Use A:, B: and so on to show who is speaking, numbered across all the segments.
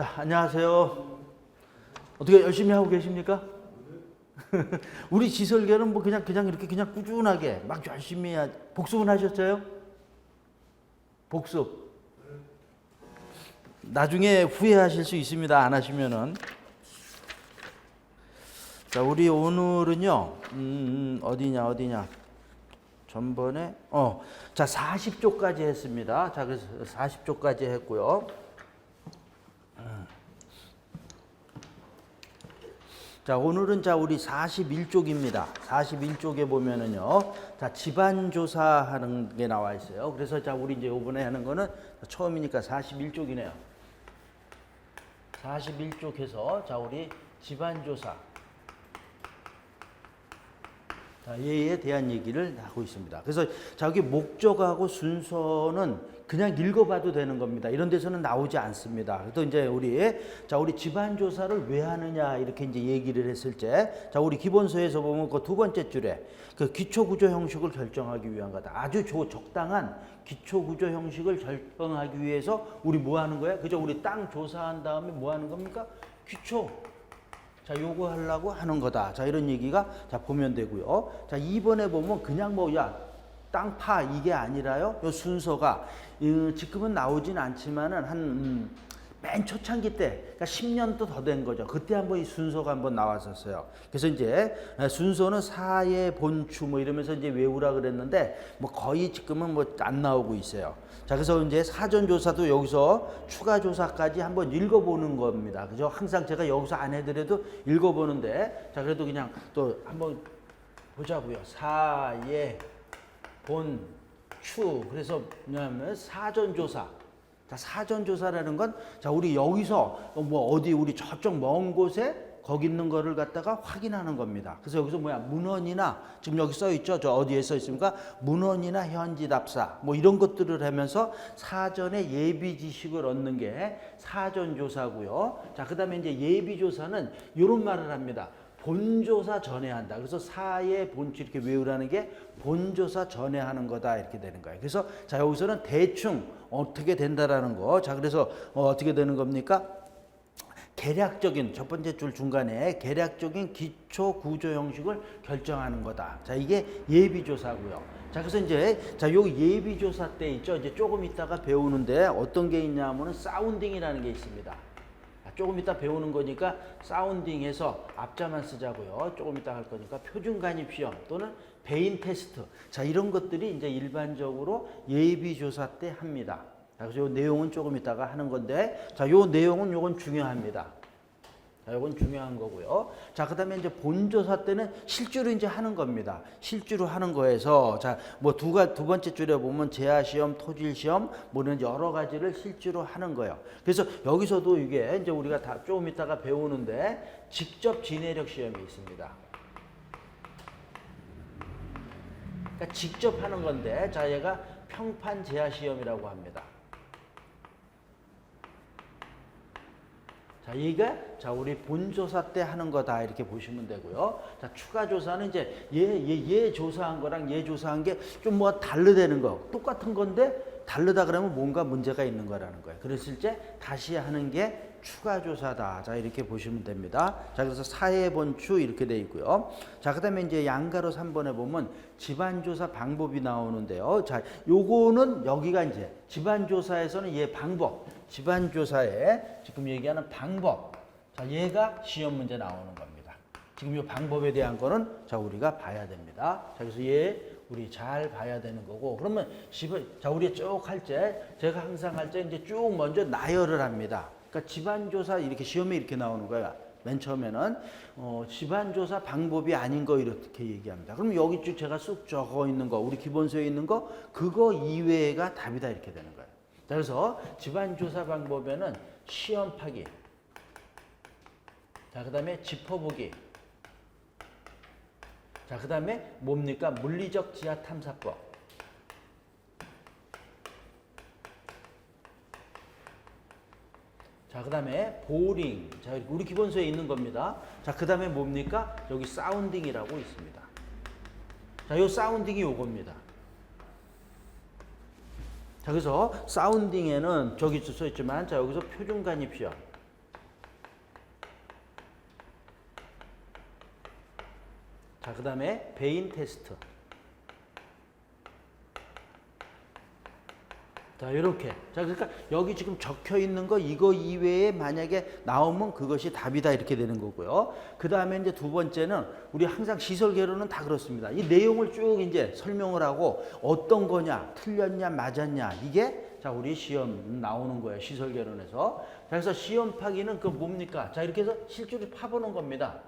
A: 안녕하세요. 어떻게 열심히 하고 계십니까? 우리 지설계는 뭐 그냥 이렇게 그냥 꾸준하게 막 열심히 복습은 하셨어요? 복습. 나중에 후회하실 수 있습니다. 안 하시면은. 자, 우리 오늘은요. 어디냐. 전번에 자, 40조까지 했습니다. 자, 그래서 40조까지 했고요. 자, 오늘은 우리 41쪽입니다. 41쪽에 보면은요. 자, 집안 조사하는 게 나와 있어요. 그래서 우리 이제 이번에 하는 거는 처음이니까 41쪽이네요. 41쪽에서 우리 집안 조사. 자, 얘에 대한 얘기를 하고 있습니다. 그래서 여기 목적하고 순서는 그냥 읽어봐도 되는 겁니다. 이런 데서는 나오지 않습니다. 그래서 이제 우리 집안 조사를 왜 하느냐 이렇게 이제 얘기를 했을 때, 우리 기본서에서 보면 그 두 번째 줄에 그 기초 구조 형식을 결정하기 위한 거다. 아주 적당한 기초 구조 형식을 결정하기 위해서 우리 뭐 하는 거야? 그죠? 우리 땅 조사한 다음에 뭐 하는 겁니까? 기초. 자, 요거 하려고 하는 거다. 자, 이런 얘기가 보면 되고요. 자, 2번에 보면 그냥 땅 파 이게 아니라요. 요 순서가 지금은 나오진 않지만은 맨 초창기 때, 그러니까 10년도 더 된 거죠. 그때 한번 이 순서가 한번 나왔었어요. 그래서 이제 순서는 사의 본추 뭐 이러면서 이제 외우라 그랬는데 뭐 거의 지금은 뭐 안 나오고 있어요. 자, 그래서 이제 사전 조사도 여기서 추가 조사까지 한번 읽어보는 겁니다. 그죠? 항상 제가 여기서 안 해드려도 읽어보는데, 자, 그래도 그냥 또 한번 보자고요. 사의 본추. 그래서 뭐냐면 사전 조사. 자, 사전 조사라는 건 우리 여기서 어디 우리 저쪽 먼 곳에 거기 있는 거를 갖다가 확인하는 겁니다. 그래서 여기서 문헌이나 지금 여기 써 있죠. 저 어디에 써 있습니까? 문헌이나 현지 답사 뭐 이런 것들을 하면서 사전에 예비 지식을 얻는 게 사전 조사고요. 자, 그다음에 이제 예비 조사는 이런 말을 합니다. 본조사 전에 한다. 그래서 사의 본추 이렇게 외우라는 게 본조사 전에 하는 거다 이렇게 되는 거예요. 그래서 여기서는 대충 어떻게 된다라는 거. 자, 그래서 어떻게 되는 겁니까? 계략적인 첫 번째 줄 중간에 계략적인 기초 구조 형식을 결정하는 거다. 자, 이게 예비 조사고요. 자, 그래서 이제 요 예비 조사 때 있죠. 이제 조금 있다가 배우는데 어떤 게 있냐면은 사운딩이라는 게 있습니다. 조금 이따 배우는 거니까 사운딩해서 앞자만 쓰자고요. 조금 이따 할 거니까 표준 간입 시험 또는 배인 테스트. 자, 이런 것들이 이제 일반적으로 예비 조사 때 합니다. 자, 그래서 요 내용은 조금 이따가 하는 건데, 자, 요 내용은 요건 중요합니다. 자, 요건 중요한 거고요. 자, 그다음에 이제 본조사 때는 실제로 이제 하는 겁니다. 실제로 하는 거에서 뭐 두 번째 줄에 보면 재하 시험, 토질 시험 뭐 이런 여러 가지를 실제로 하는 거예요. 그래서 여기서도 이게 이제 우리가 다 조금 이따가 배우는데 직접 진해력 시험이 있습니다. 그러니까 직접 하는 건데, 자, 얘가 평판 재하 시험이라고 합니다. 자, 이게 우리 본조사 때 하는 거다 이렇게 보시면 되고요. 자, 추가 조사는 이제 얘 조사한 거랑 얘 조사한 게 좀 뭐 다르다는 거. 똑같은 건데 다르다 그러면 뭔가 문제가 있는 거라는 거예요. 그랬을 때 다시 하는 게 추가 조사다. 자, 이렇게 보시면 됩니다. 자, 그래서 사회 본추 이렇게 돼 있고요. 자, 그다음에 이제 양가로 3번에 보면 집안 조사 방법이 나오는데요. 자, 요거는 여기가 이제 집안 조사에서는 얘 방법, 집안 조사에 지금 얘기하는 방법. 자, 얘가 시험 문제 나오는 겁니다. 지금 이 방법에 대한 거는 우리가 봐야 됩니다. 자, 그래서 얘 우리 잘 봐야 되는 거고, 그러면 우리 쭉 할 때, 제가 항상 할 때 이제 쭉 먼저 나열을 합니다. 그러니까 집안조사 이렇게 시험에 이렇게 나오는 거야. 맨 처음에는 집안조사 방법이 아닌 거 이렇게 얘기합니다. 그럼 여기 쭉 제가 쑥 적어 있는 거, 우리 기본서에 있는 거, 그거 이외가 답이다 이렇게 되는 거예요. 자, 그래서 집안조사 방법에는 시험 파기, 자, 그 다음에 짚어보기, 자, 그 다음에 뭡니까? 물리적 지하 탐사법. 자, 그 다음에 보링. 자, 우리 기본서에 있는 겁니다. 자, 그 다음에 뭡니까? 여기 사운딩이라고 있습니다. 자, 요 사운딩이 요겁니다. 자, 그래서 사운딩에는 저기 써 있지만, 자, 여기서 표준 간입 시험. 자, 그 다음에 베인 테스트. 자, 이렇게. 자, 그러니까 여기 지금 적혀 있는 거 이거 이외에 만약에 나오면 그것이 답이다 이렇게 되는 거고요. 그 다음에 이제 두 번째는 우리 항상 시설 개론은 다 그렇습니다. 이 내용을 쭉 이제 설명을 하고 어떤 거냐, 틀렸냐, 맞았냐 이게 자, 우리 시험 나오는 거예요. 시설 개론에서. 자, 그래서 시험 파기는 그 뭡니까? 자, 이렇게 해서 실제로 파보는 겁니다.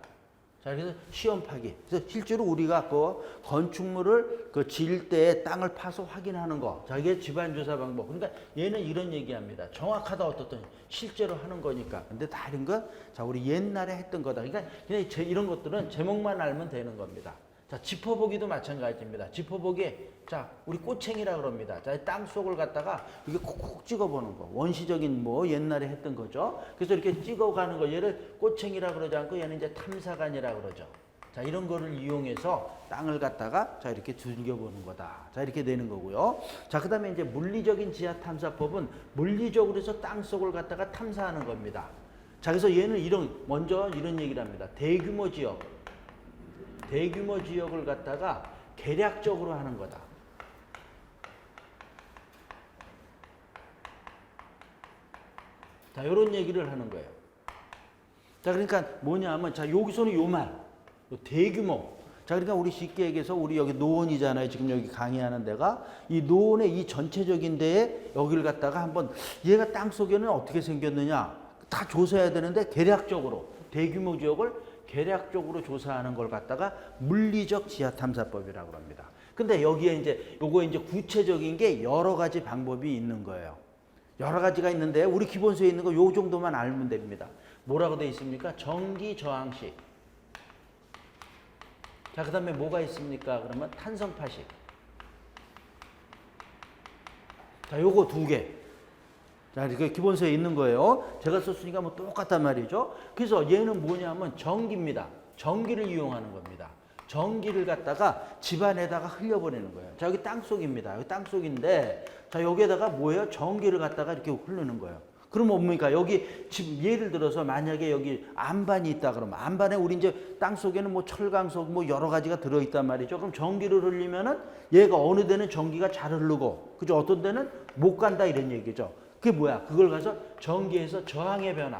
A: 자, 그래서 시험 파기. 그래서 실제로 우리가 그 건축물을 그 지을 때 땅을 파서 확인하는 거. 자, 이게 집안조사 방법. 그러니까 얘는 이런 얘기합니다. 정확하다 어떻든 실제로 하는 거니까. 근데 다른 거, 자, 우리 옛날에 했던 거다. 그러니까 그냥 이런 것들은 제목만 알면 되는 겁니다. 자, 짚어보기도 마찬가지입니다. 짚어보기, 자, 우리 꼬챙이라 그럽니다. 자, 땅 속을 갖다가 이게 콕콕 찍어보는 거. 원시적인 뭐 옛날에 했던 거죠. 그래서 이렇게 찍어가는 거. 얘를 꼬챙이라 그러지 않고 얘는 이제 탐사관이라 그러죠. 자, 이런 거를 이용해서 땅을 갖다가 자, 이렇게 즐겨보는 거다. 자, 이렇게 되는 거고요. 자, 그 다음에 이제 물리적인 지하 탐사법은 물리적으로 해서 땅 속을 갖다가 탐사하는 겁니다. 자, 그래서 얘는 먼저 이런 얘기를 합니다. 대규모 지역을 갖다가 계략적으로 하는 거다. 자, 이런 얘기를 하는 거예요. 자, 그러니까 뭐냐면, 자, 여기서는 요 말, 대규모. 자, 그러니까 우리 쉽게 얘기해서 우리 여기 노원이잖아요. 지금 여기 강의하는 데가. 이 노원의 이 전체적인 데에 여기를 갖다가 한번 얘가 땅 속에는 어떻게 생겼느냐. 다 조사해야 되는데 계략적으로 대규모 지역을 계략적으로 조사하는 걸 갖다가 물리적 지하 탐사법이라고 합니다. 근데 여기에 이제 요거 이제 구체적인 게 여러 가지 방법이 있는 거예요. 여러 가지가 있는데 우리 기본서에 있는 거 요 정도만 알면 됩니다. 뭐라고 돼 있습니까? 전기 저항식. 자, 그다음에 뭐가 있습니까? 그러면 탄성파식. 자, 요거 두 개. 자, 이렇게 기본서에 있는 거예요. 제가 썼으니까 뭐 똑같단 말이죠. 그래서 얘는 뭐냐면 전기입니다. 전기를 이용하는 겁니다. 전기를 갖다가 집안에다가 흘려보내는 거예요. 자, 여기 땅속입니다. 여기 땅속인데, 자, 여기에다가 뭐예요? 전기를 갖다가 이렇게 흐르는 거예요. 그러면 뭡니까? 여기 집 예를 들어서 만약에 여기 안반이 있다 그러면 안반에 우리 이제 땅속에는 뭐 철강석 뭐 여러 가지가 들어있단 말이죠. 그럼 전기를 흘리면은 얘가 어느 데는 전기가 잘 흐르고, 그죠? 어떤 데는 못 간다 이런 얘기죠. 그게 뭐야? 그걸 가서 전기에서 저항의 변화.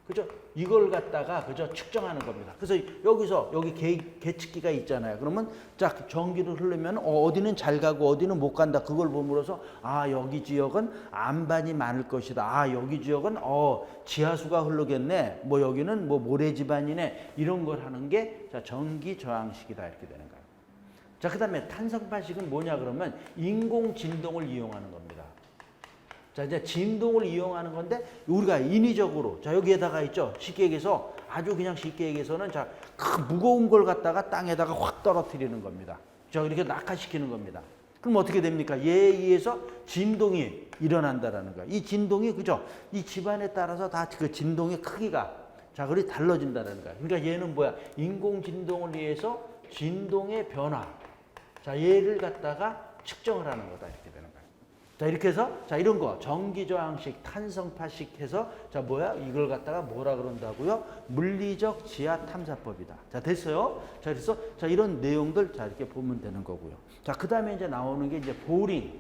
A: 그죠? 이걸 갖다가 그죠? 측정하는 겁니다. 그래서 여기서 여기 계측기가 있잖아요. 그러면 자, 전기를 흐르면 어디는 잘 가고 어디는 못 간다. 그걸 보므로서 아, 여기 지역은 안반이 많을 것이다. 아, 여기 지역은 지하수가 흐르겠네. 뭐 여기는 뭐 모래지반이네. 이런 걸 하는 게 자, 전기 저항식이다 이렇게 되는 거예요. 자, 그 다음에 탄성파식은 뭐냐 그러면 인공 진동을 이용하는 겁니다. 자, 이제 진동을 이용하는 건데 우리가 인위적으로 자, 여기에다가 있죠. 쉽게 얘기해서 아주 그냥 쉽게 얘기해서는 자, 큰 무거운 걸 갖다가 땅에다가 확 떨어뜨리는 겁니다. 자, 이렇게 낙하시키는 겁니다. 그럼 어떻게 됩니까? 얘에 의해서 진동이 일어난다라는 거야. 이 진동이 그죠? 이 집안에 따라서 다 그 진동의 크기가 자, 그리 달라진다는 거야. 그러니까 얘는 뭐야? 인공 진동을 위해서 진동의 변화. 자, 얘를 갖다가 측정을 하는 거다 이렇게 되는 거예요. 자, 이렇게 해서 자, 이런 거 전기저항식, 탄성파식 해서 자, 뭐야? 이걸 갖다가 뭐라 그런다고요? 물리적 지하 탐사법이다. 자, 됐어요? 자, 그래서 자, 이런 내용들 자, 이렇게 보면 되는 거고요. 자, 그다음에 이제 나오는 게 이제 보링.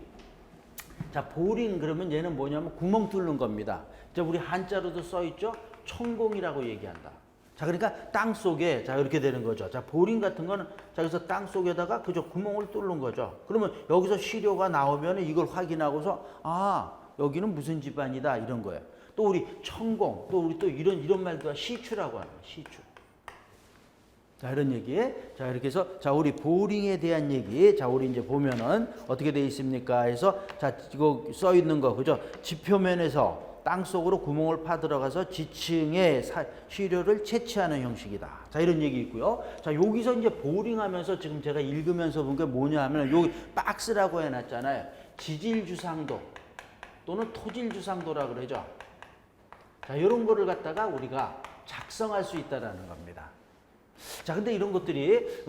A: 자, 보링 그러면 얘는 뭐냐면 구멍 뚫는 겁니다. 자, 우리 한자로도 써 있죠? 천공이라고 얘기한다. 자, 그러니까 땅 속에 자, 이렇게 되는 거죠. 자, 보링 같은 거는 자, 그래서 땅 속에다가 그저 구멍을 뚫는 거죠. 그러면 여기서 시료가 나오면 이걸 확인하고서 아, 여기는 무슨 집안이다 이런 거예요. 또 우리 천공, 또 우리 또 이런 말도 시추라고 하는 거예요. 시추. 자, 이런 얘기. 자, 이렇게 해서 자, 우리 보링에 대한 얘기. 자, 우리 이제 보면은 어떻게 돼 있습니까? 해서 자, 이거 써 있는 거 그죠? 지표면에서 땅 속으로 구멍을 파 들어가서 지층에 시료를 채취하는 형식이다. 자, 이런 얘기 있고요. 자, 여기서 이제 보링하면서 지금 제가 읽으면서 본 게 뭐냐 하면 여기 박스라고 해놨잖아요. 지질주상도 또는 토질주상도라 그러죠. 자, 이런 거를 갖다가 우리가 작성할 수 있다라는 겁니다. 자, 근데 이런 것들이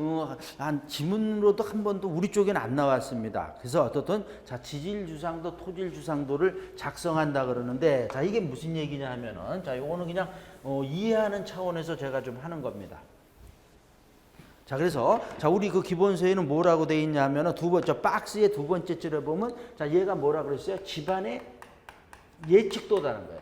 A: 한 지문으로도 한 번도 우리 쪽에는 안 나왔습니다. 그래서 어떻든 자, 지질주상도, 토질주상도를 작성한다 그러는데 자, 이게 무슨 얘기냐 하면은 자, 요거는 그냥 이해하는 차원에서 제가 좀 하는 겁니다. 자, 그래서 자, 우리 그 기본서에는 뭐라고 돼 있냐면은 두 번째 박스의 두 번째 줄에 보면 자, 얘가 뭐라 그랬어요? 집안의 예측도라는 거예요.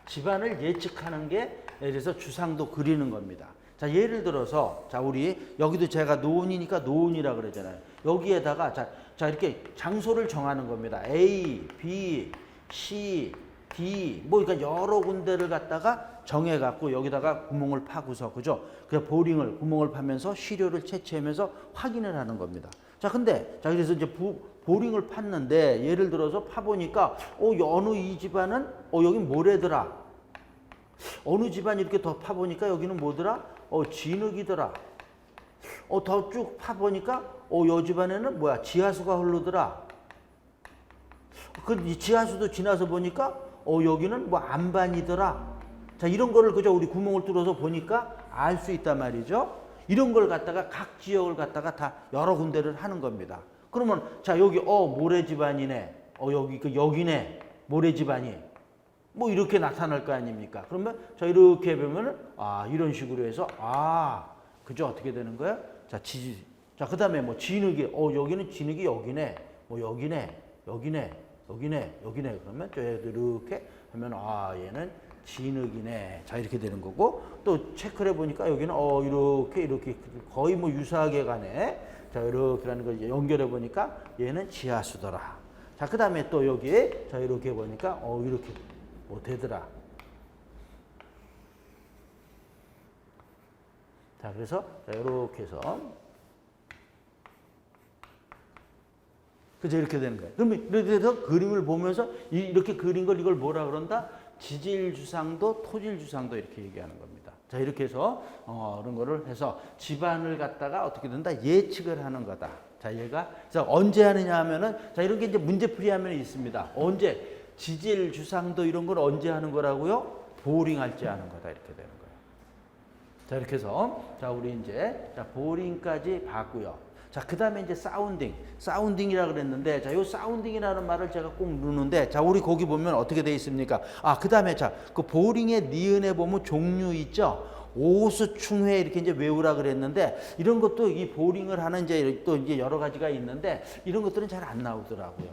A: 집안을 예측하는 게 예를 들어서 주상도 그리는 겁니다. 자, 예를 들어서 자, 우리 여기도 제가 노은이니까 노은이라 그러잖아요. 여기에다가 자, 이렇게 장소를 정하는 겁니다. A, B, C, D 뭐 그러니까 여러 군데를 갖다가 정해 갖고 여기다가 구멍을 파고서 그죠? 그 보링을 구멍을 파면서 시료를 채취하면서 확인을 하는 겁니다. 자, 근데 자, 그래서 이제 보링을 팠는데 예를 들어서 파보니까 어느 이 집안은 여긴 모래더라. 어느 집안 이렇게 더 파보니까 여기는 뭐더라? 진흙이더라. 더 쭉 파보니까 요 집안에는 뭐야? 지하수가 흐르더라. 그 지하수도 지나서 보니까 여기는 뭐 안반이더라. 자, 이런 거를 그저 우리 구멍을 뚫어서 보니까 알 수 있단 말이죠. 이런 걸 갖다가 각 지역을 갖다가 다 여러 군데를 하는 겁니다. 그러면 자, 여기 모래 집안이네. 여기 여기네. 모래 집안이. 뭐 이렇게 나타날 거 아닙니까? 그러면 자, 이렇게 보면은 이런 식으로 해서 그죠? 어떻게 되는 거야? 자, 자, 그다음에 뭐 진흙이 여기는 진흙이 여기네. 뭐 여기네. 여기네. 그러면 저 이렇게 하면 얘는 진흙이네. 자, 이렇게 되는 거고 또 체크를 해 보니까 여기는 이렇게 거의 뭐 유사하게 가네. 자, 이렇게라는 걸 연결해 보니까 얘는 지하수더라. 자, 그다음에 또 여기에 자, 이렇게 보니까 이렇게 뭐 되더라. 자, 그래서 자, 이렇게 해서 그죠? 이렇게 되는 거예요. 그러면 이렇게 해서 그림을 보면서 이렇게 그린 걸 이걸 뭐라 그런다? 지질주상도, 토질주상도 이렇게 얘기하는 겁니다. 자, 이렇게 해서 그런 거를 해서 집안을 갖다가 어떻게 된다? 예측을 하는 거다. 자, 얘가 자, 언제 하느냐 하면은 자, 이런 게 이제 문제풀이 하면 있습니다. 언제? 지질주상도 이런 걸 언제 하는 거라고요? 보링할 때 하는 거다. 이렇게 되는 거예요. 자, 이렇게 해서 자, 우리 이제 자, 보링까지 봤고요. 자, 그 다음에 이제 사운딩이라 그랬는데, 자, 요 사운딩이라는 말을 제가 꼭 누르는데, 자, 우리 거기 보면 어떻게 돼 있습니까? 그 다음에 자, 그 보링의 니은에 보면 종류 있죠? 오수충회 이렇게 이제 외우라 그랬는데, 이런 것도 이 보링을 하는 또 이제 여러 가지가 있는데, 이런 것들은 잘 안 나오더라고요.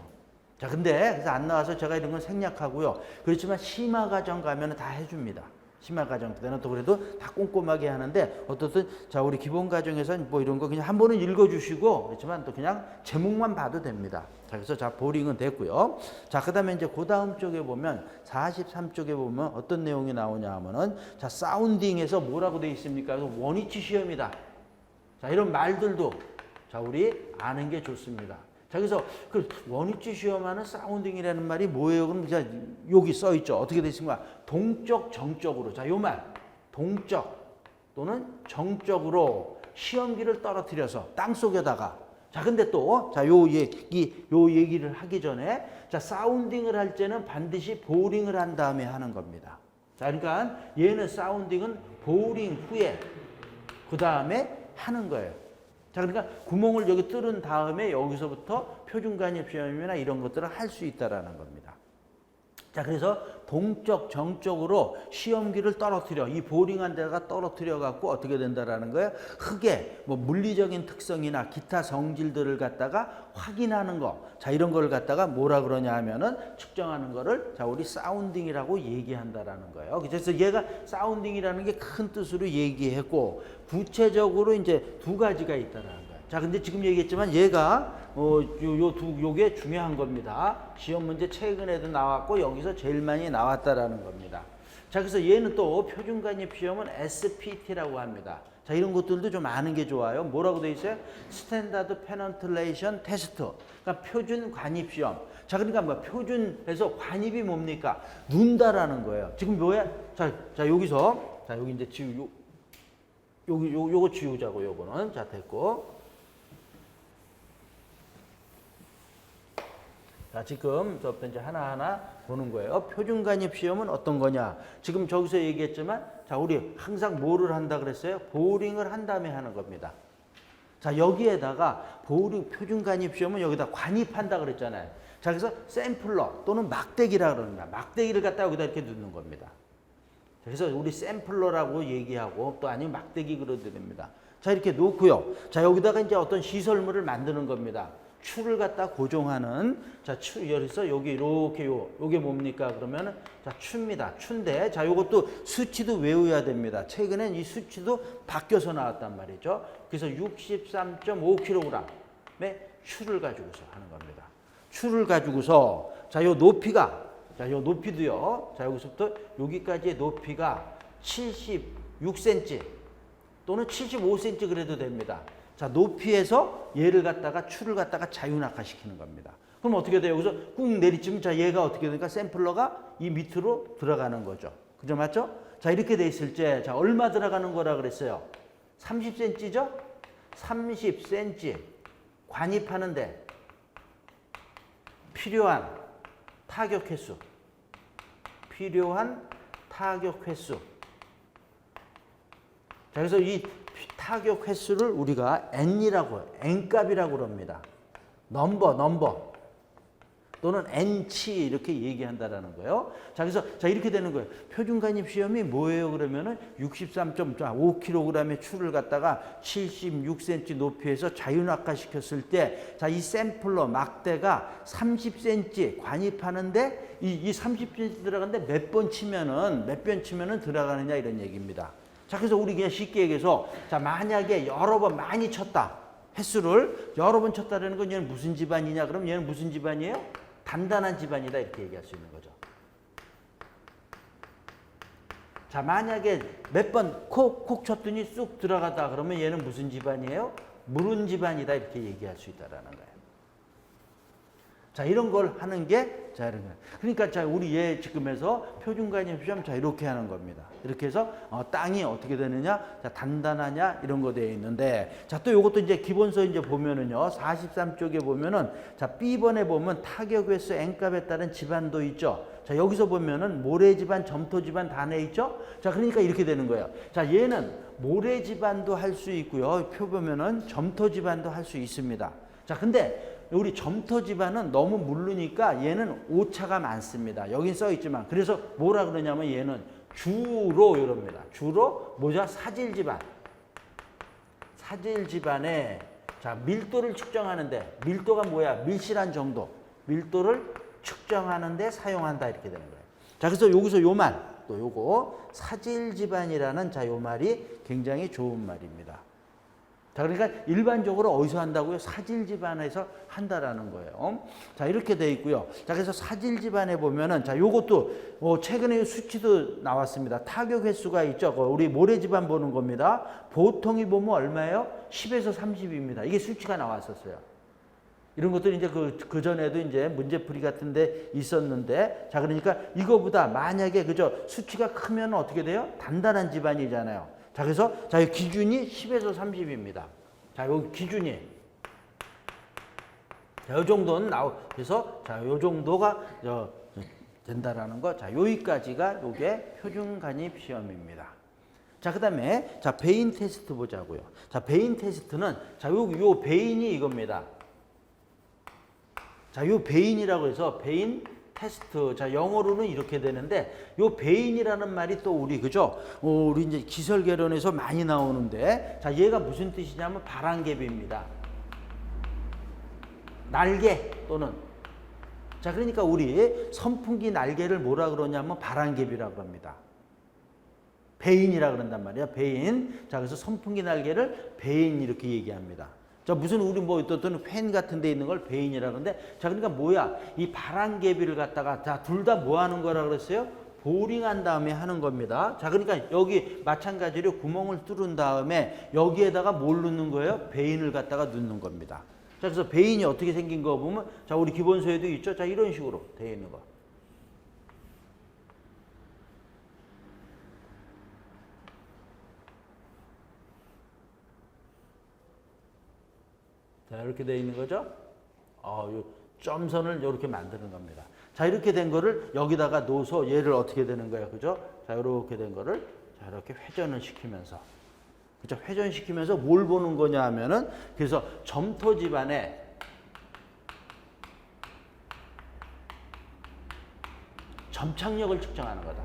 A: 자, 근데 그래서 안 나와서 제가 이런 건 생략하고요. 그렇지만 심화과정 가면은 다 해줍니다. 심화과정 때는 또 그래도 다 꼼꼼하게 하는데 어떻든 자, 우리 기본과정에서는 뭐 이런 거 그냥 한 번은 읽어주시고 그렇지만 또 그냥 제목만 봐도 됩니다. 자, 그래서 자, 보링은 됐고요. 자, 그 다음에 이제 그 다음 쪽에 보면 43쪽에 보면 어떤 내용이 나오냐 하면은 자, 사운딩에서 뭐라고 되어 있습니까? 원위치 시험이다. 자, 이런 말들도 자, 우리 아는 게 좋습니다. 자, 그래서 그 원위치 시험하는 사운딩이라는 말이 뭐예요? 그럼 자, 여기 써 있죠. 어떻게 되어 있습니까? 동적, 정적으로. 자, 요 말. 동적 또는 정적으로 시험기를 떨어뜨려서 땅 속에다가. 자, 근데 또 자, 요 얘기를 하기 전에 자, 사운딩을 할 때는 반드시 보링을 한 다음에 하는 겁니다. 자, 그러니까 얘는 사운딩은 보링 후에 그다음에 하는 거예요. 자, 그러니까 구멍을 여기 뚫은 다음에 여기서부터 표준관입 시험이나 이런 것들을 할 수 있다라는 겁니다. 자, 그래서 동적, 정적으로 시험기를 떨어뜨려 이 보링한 데가 떨어뜨려 갖고 어떻게 된다라는 거예요? 흙의 뭐 물리적인 특성이나 기타 성질들을 갖다가 확인하는 거. 자, 이런 걸 갖다가 뭐라 그러냐 하면은 측정하는 거를 자, 우리 사운딩이라고 얘기한다라는 거예요. 그래서 얘가 사운딩이라는 게 큰 뜻으로 얘기했고 구체적으로 이제 두 가지가 있다라는 거예요. 자, 근데 지금 얘기했지만 얘가 요게 중요한 겁니다. 시험 문제 최근에도 나왔고 여기서 제일 많이 나왔다라는 겁니다. 자, 그래서 얘는 또 표준관입 시험은 SPT라고 합니다. 자, 이런 것들도 좀 아는 게 좋아요. 뭐라고 돼 있어요? 스탠다드 페넌틀레이션 테스트. 그러니까 표준 관입 시험. 자, 그러니까 뭐 표준에서 관입이 뭡니까? 눈다라는 거예요. 지금 뭐야? 자, 여기서 자, 여기 이제 요거 지우자고 요거는. 자, 됐고. 자, 지금 저부터 이제 하나하나 보는 거예요. 표준관입 시험은 어떤 거냐? 지금 저기서 얘기했지만, 자, 우리 항상 뭐를 한다 그랬어요? 보링을 한 다음에 하는 겁니다. 자, 여기에다가 표준관입 시험은 여기다 관입한다 그랬잖아요. 자, 그래서 샘플러 또는 막대기라 그럽니다. 막대기를 갖다 여기다 이렇게 넣는 겁니다. 그래서 우리 샘플러라고 얘기하고 또 아니면 막대기 그러도 됩니다. 자, 이렇게 놓고요. 자, 여기다가 이제 어떤 시설물을 만드는 겁니다. 추를 갖다 고정하는, 자, 여기서 여기 이렇게 요게 뭡니까? 그러면은, 자, 추입니다. 추인데, 자, 요것도 수치도 외워야 됩니다. 최근엔 이 수치도 바뀌어서 나왔단 말이죠. 그래서 63.5kg의 추를 가지고서 하는 겁니다. 추를 가지고서, 자, 요 높이가, 자, 요 높이도요. 자, 여기서부터 여기까지의 높이가 76cm 또는 75cm 그래도 됩니다. 자, 높이에서 얘를 갖다가 추를 갖다가 자유낙하시키는 겁니다. 그럼 어떻게 돼요? 여기서 꾹 내리치면 자, 얘가 어떻게 되니까 샘플러가 이 밑으로 들어가는 거죠. 그죠? 맞죠? 자, 이렇게 돼 있을 때, 자, 얼마 들어가는 거라 그랬어요? 30cm죠? 30cm 관입하는데 필요한 타격 횟수. 필요한 타격 횟수. 자, 그래서 이 타격 횟수를 우리가 N이라고, N값이라고 그럽니다. 넘버 또는 N치 이렇게 얘기한다라는 거예요. 자, 그래서 자, 이렇게 되는 거예요. 표준간입 시험이 뭐예요? 그러면은 63.5kg의 추를 갖다가 76cm 높이에서 자유낙하시켰을 때, 자, 이 샘플러 막대가 30cm 관입하는데 이 30cm 들어가는데 몇 번 치면은 들어가느냐 이런 얘기입니다. 자, 그래서 우리 그냥 쉽게 얘기해서, 자, 만약에 여러 번 많이 쳤다. 횟수를 여러 번 쳤다라는 건 얘는 무슨 집안이냐? 그럼 얘는 무슨 집안이에요? 단단한 집안이다. 이렇게 얘기할 수 있는 거죠. 자, 만약에 몇 번 콕콕 쳤더니 쑥 들어가다. 그러면 얘는 무슨 집안이에요? 무른 집안이다. 이렇게 얘기할 수 있다라는 거예요. 자, 이런 걸 하는 게, 자, 이런 거예요. 그러니까, 자, 우리 얘 지금에서 표준간입 시험, 자, 이렇게 하는 겁니다. 이렇게 해서, 땅이 어떻게 되느냐, 자, 단단하냐, 이런 거 되어 있는데, 자, 또 요것도 이제 기본서 이제 보면은요, 43쪽에 보면은, 자, B번에 보면 타격 횟수 N값에 따른 집안도 있죠. 자, 여기서 보면은 모래 집안, 점토 집안 다 내 있죠. 자, 그러니까 이렇게 되는 거예요. 자, 얘는 모래 집안도 할 수 있고요. 표 보면은 점토 집안도 할 수 있습니다. 자, 근데 우리 점토 집안은 너무 무르니까 얘는 오차가 많습니다. 여긴 써 있지만. 그래서 뭐라 그러냐면 얘는 주로 이럽니다. 주로 뭐죠? 사질 집안. 사질 집안에, 자, 밀도를 측정하는데, 밀도가 뭐야? 밀실한 정도. 밀도를 측정하는데 사용한다. 이렇게 되는 거예요. 자, 그래서 여기서 요 말, 또 요거 사질 집안이라는, 자, 요 말이 굉장히 좋은 말입니다. 자, 그러니까 일반적으로 어디서 한다고요? 사질 집안에서 한다라는 거예요. 자, 이렇게 돼 있고요. 자, 그래서 사질 집안에 보면은, 자, 요것도 최근에 수치도 나왔습니다. 타격 횟수가 있죠. 우리 모래 집안 보는 겁니다. 보통이 보면 얼마예요? 10에서 30입니다. 이게 수치가 나왔었어요. 이런 것들이 이제 그 전에도 이제 문제풀이 같은 데 있었는데, 자, 그러니까 이거보다 만약에 그저 수치가 크면 어떻게 돼요? 단단한 집안이잖아요. 자, 그래서, 자, 이 기준이 10에서 30입니다. 자, 요 기준이. 자, 요 정도는 그래서, 자, 요 정도가, 된다라는 거. 자, 여기까지가 요게 표준간입 시험입니다. 자, 그 다음에, 자, 베인 테스트 보자고요. 자, 베인 테스트는, 자, 요 베인이 이겁니다. 자, 요 베인이라고 해서 베인 테스트. 자, 영어로는 이렇게 되는데, 요 베인이라는 말이 또 우리, 그죠? 우리 이제 기설개론에서 많이 나오는데, 자, 얘가 무슨 뜻이냐면 바람개비입니다. 날개 또는, 자, 그러니까 우리 선풍기 날개를 뭐라 그러냐면 바람개비라고 합니다. 베인이라 그런단 말이야. 베인. 자, 그래서 선풍기 날개를 베인 이렇게 얘기합니다. 자, 무슨 우리 뭐 어떤 팬 같은 데 있는 걸 베인이라 그러는데, 자, 그러니까 뭐야? 이 바람개비를 갖다가, 자, 둘 다 뭐 하는 거라 그랬어요? 보링한 다음에 하는 겁니다. 자, 그러니까 여기 마찬가지로 구멍을 뚫은 다음에 여기에다가 뭘 넣는 거예요? 베인을 갖다가 넣는 겁니다. 자, 그래서 베인이 어떻게 생긴 거 보면, 자, 우리 기본서에도 있죠? 자, 이런 식으로 되어 있는 거. 자, 이렇게 되어 있는 거죠. 요 점선을 이렇게 만드는 겁니다. 자, 이렇게 된 거를 여기다가 넣어서 얘를 어떻게 되는 거예요, 그죠? 자, 이렇게 된 거를, 자, 이렇게 회전을 시키면서, 그죠? 회전시키면서 뭘 보는 거냐 하면은, 그래서 점토 집안에 점착력을 측정하는 거다.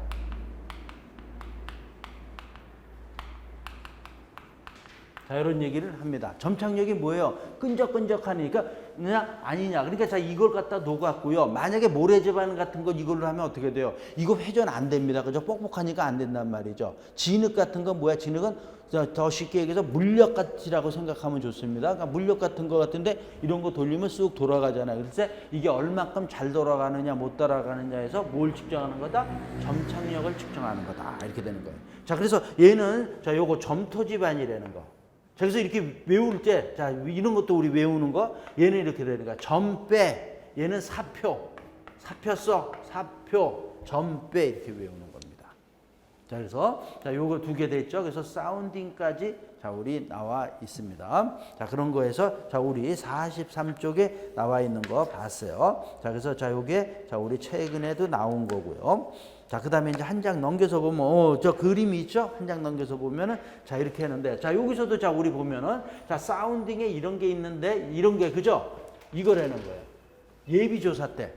A: 자, 이런 얘기를 합니다. 점착력이 뭐예요? 끈적끈적하니까 그냥 아니냐. 그러니까 자, 이걸 갖다 녹았고요. 만약에 모래집안 같은 거 이걸로 하면 어떻게 돼요? 이거 회전 안 됩니다. 그죠? 뻑뻑하니까 안 된단 말이죠. 진흙 같은 건 뭐야? 진흙은 더 쉽게 얘기해서 물력같이라고 생각하면 좋습니다. 그러니까 물력 같은 거 같은데 이런 거 돌리면 쑥 돌아가잖아요. 그래서 이게 얼마큼 잘 돌아가느냐 못 돌아가느냐에서 뭘 측정하는 거다? 점착력을 측정하는 거다. 이렇게 되는 거예요. 자, 그래서 얘는 자, 요거 점토지반이라는 거. 자, 그래서 이렇게 외울 때, 자, 이런 것도 우리 외우는 거, 얘는 이렇게 되는 거야. 점빼, 얘는 사표, 사표, 점빼 이렇게 외우는 겁니다. 자, 그래서, 자, 요거 두 개 됐죠? 그래서 사운딩까지, 자, 우리 나와 있습니다. 자, 그런 거에서, 자, 우리 43쪽에 나와 있는 거 봤어요. 자, 그래서, 자, 요게, 자, 우리 최근에도 나온 거고요. 자, 그 다음에 이제 한 장 넘겨서 보면, 저 그림이 있죠? 한 장 넘겨서 보면은, 자, 이렇게 하는데, 자, 여기서도 자, 우리 보면은, 자, 사운딩에 이런 게 있는데, 이런 게, 그죠? 이거라는 거예요. 예비조사 때.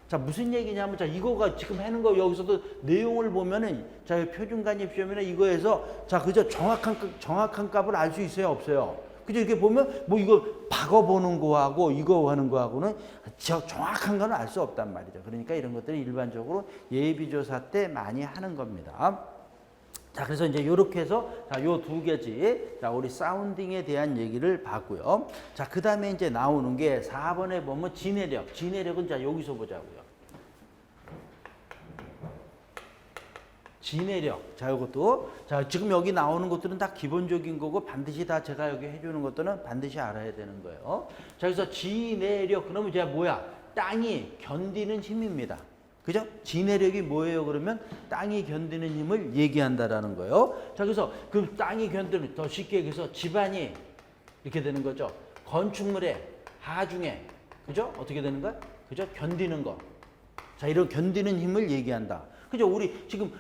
A: 자, 무슨 얘기냐면, 자, 이거가 지금 하는 거 여기서도 내용을 보면은, 자, 표준관입시험이나 이거에서, 자, 그죠? 정확한 값을 알 수 있어요? 없어요? 그죠? 이렇게 보면, 뭐 이거 박아보는 거하고 이거 하는 거하고는 정확한 건 알 수 없단 말이죠. 그러니까 이런 것들이 일반적으로 예비조사 때 많이 하는 겁니다. 자, 그래서 이제 요렇게 해서, 자, 요 두 개지. 자, 우리 사운딩에 대한 얘기를 봤고요. 자, 그 다음에 이제 나오는 게 4번에 보면 진해력. 진해력은 자, 여기서 보자고요. 진해력. 자, 이것도. 자, 지금 여기 나오는 것들은 다 기본적인 거고 반드시 다 제가 여기 해주는 것들은 반드시 알아야 되는 거예요. 자, 그래서 진해력. 그러면 이제 뭐야? 땅이 견디는 힘입니다. 그죠? 진해력이 뭐예요? 그러면 땅이 견디는 힘을 얘기한다라는 거예요. 자, 그래서 그 땅이 견디는, 더 쉽게 얘기해서 집안이 이렇게 되는 거죠. 건축물의 하중에. 그죠? 어떻게 되는 거야? 그죠? 견디는 거. 자, 이런 견디는 힘을 얘기한다. 그죠? 우리 지금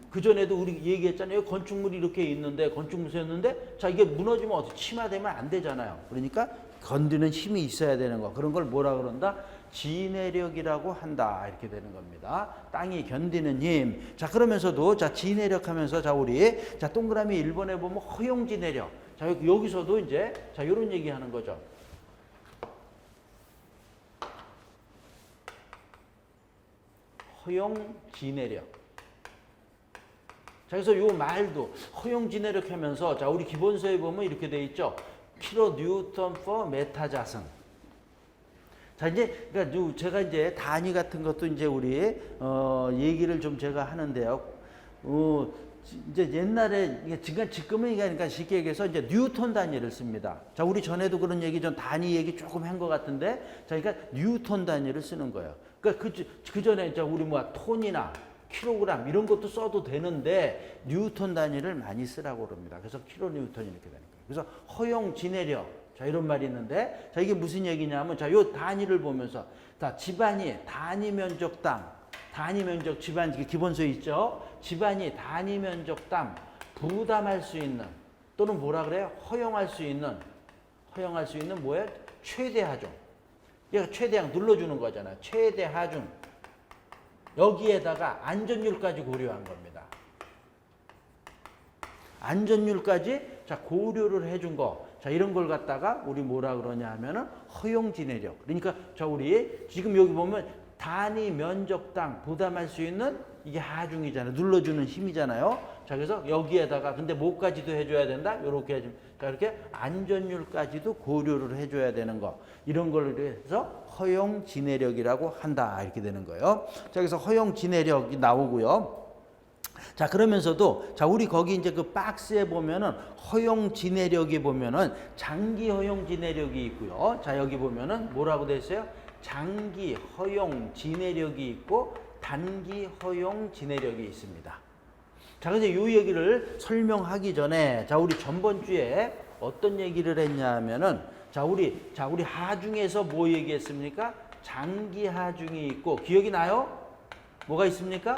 A: 그전에도 우리 얘기했잖아요. 건축물이 이렇게 있는데, 건축물이었는데, 자, 이게 무너지면 어떻게 침하되면 안 되잖아요. 그러니까 건드는 힘이 있어야 되는 거. 그런 걸 뭐라 그런다? 진해력이라고 한다. 이렇게 되는 겁니다. 땅이 견디는 힘. 자, 그러면서도, 자, 진해력 하면서, 자, 우리, 자, 동그라미 1번에 보면 허용진해력. 자, 여기서도 이제, 자, 요런 얘기 하는 거죠. 허용진해력. 자, 그래서 요 말도 허용진해력 하면서, 자, 우리 기본서에 보면 이렇게 돼 있죠. 킬로 뉴턴 퍼 메타 자승. 자, 이제, 그러니까 제가 이제 단위 같은 것도 이제 우리, 얘기를 좀 제가 하는데요. 이제 옛날에, 지금은 그러니까 쉽게 얘기해서 이제 뉴턴 단위를 씁니다. 자, 우리 전에도 그런 얘기 좀 단위 얘기 조금 한 것 같은데, 자, 그러니까 뉴턴 단위를 쓰는 거예요. 그러니까 그 전에 이제 우리 뭐 톤이나 킬로그램 이런 것도 써도 되는데, 뉴턴 단위를 많이 쓰라고 그럽니다. 그래서 킬로 뉴턴이 이렇게 되는 거예요. 그래서 허용 진해력. 자, 이런 말이 있는데, 자, 이게 무슨 얘기냐면, 자, 요 단위를 보면서, 자, 집안이 단위 면적 땅, 단위 면적 집안, 기본서에 있죠? 집안이 단위 면적 땅 부담할 수 있는, 또는 뭐라 그래요? 허용할 수 있는 뭐예요? 최대 하중. 얘가 최대량 눌러주는 거잖아요. 최대 하중. 여기에다가 안전율까지 고려한 겁니다. 안전율까지, 자, 고려를 해준 거. 자, 이런 걸 갖다가 우리 뭐라 그러냐 하면은 허용진해력. 그러니까 자, 우리 지금 여기 보면 단위 면적 땅 부담할 수 있는 이게 하중이잖아요. 눌러주는 힘이잖아요. 자, 그래서 여기에다가 근데 뭐까지도 해줘야 된다? 요렇게 해주면, 자, 이렇게 안전율까지도 고려를 해줘야 되는 거. 이런 걸 해서 허용진해력이라고 한다. 이렇게 되는 거예요. 자, 그래서 허용진해력이 나오고요. 자, 그러면서도, 자, 우리 거기 이제 그 박스에 보면은 허용진해력이 보면은 장기 허용진해력이 있고요. 자, 여기 보면은 뭐라고 돼 있어요? 장기 허용진해력이 있고 단기 허용진해력이 있습니다. 자, 그래서 이 얘기를 설명하기 전에, 자, 우리 전번 주에 어떤 얘기를 했냐 하면은, 자, 우리 하중에서 뭐 얘기했습니까? 장기 하중이 있고, 기억이 나요? 뭐가 있습니까?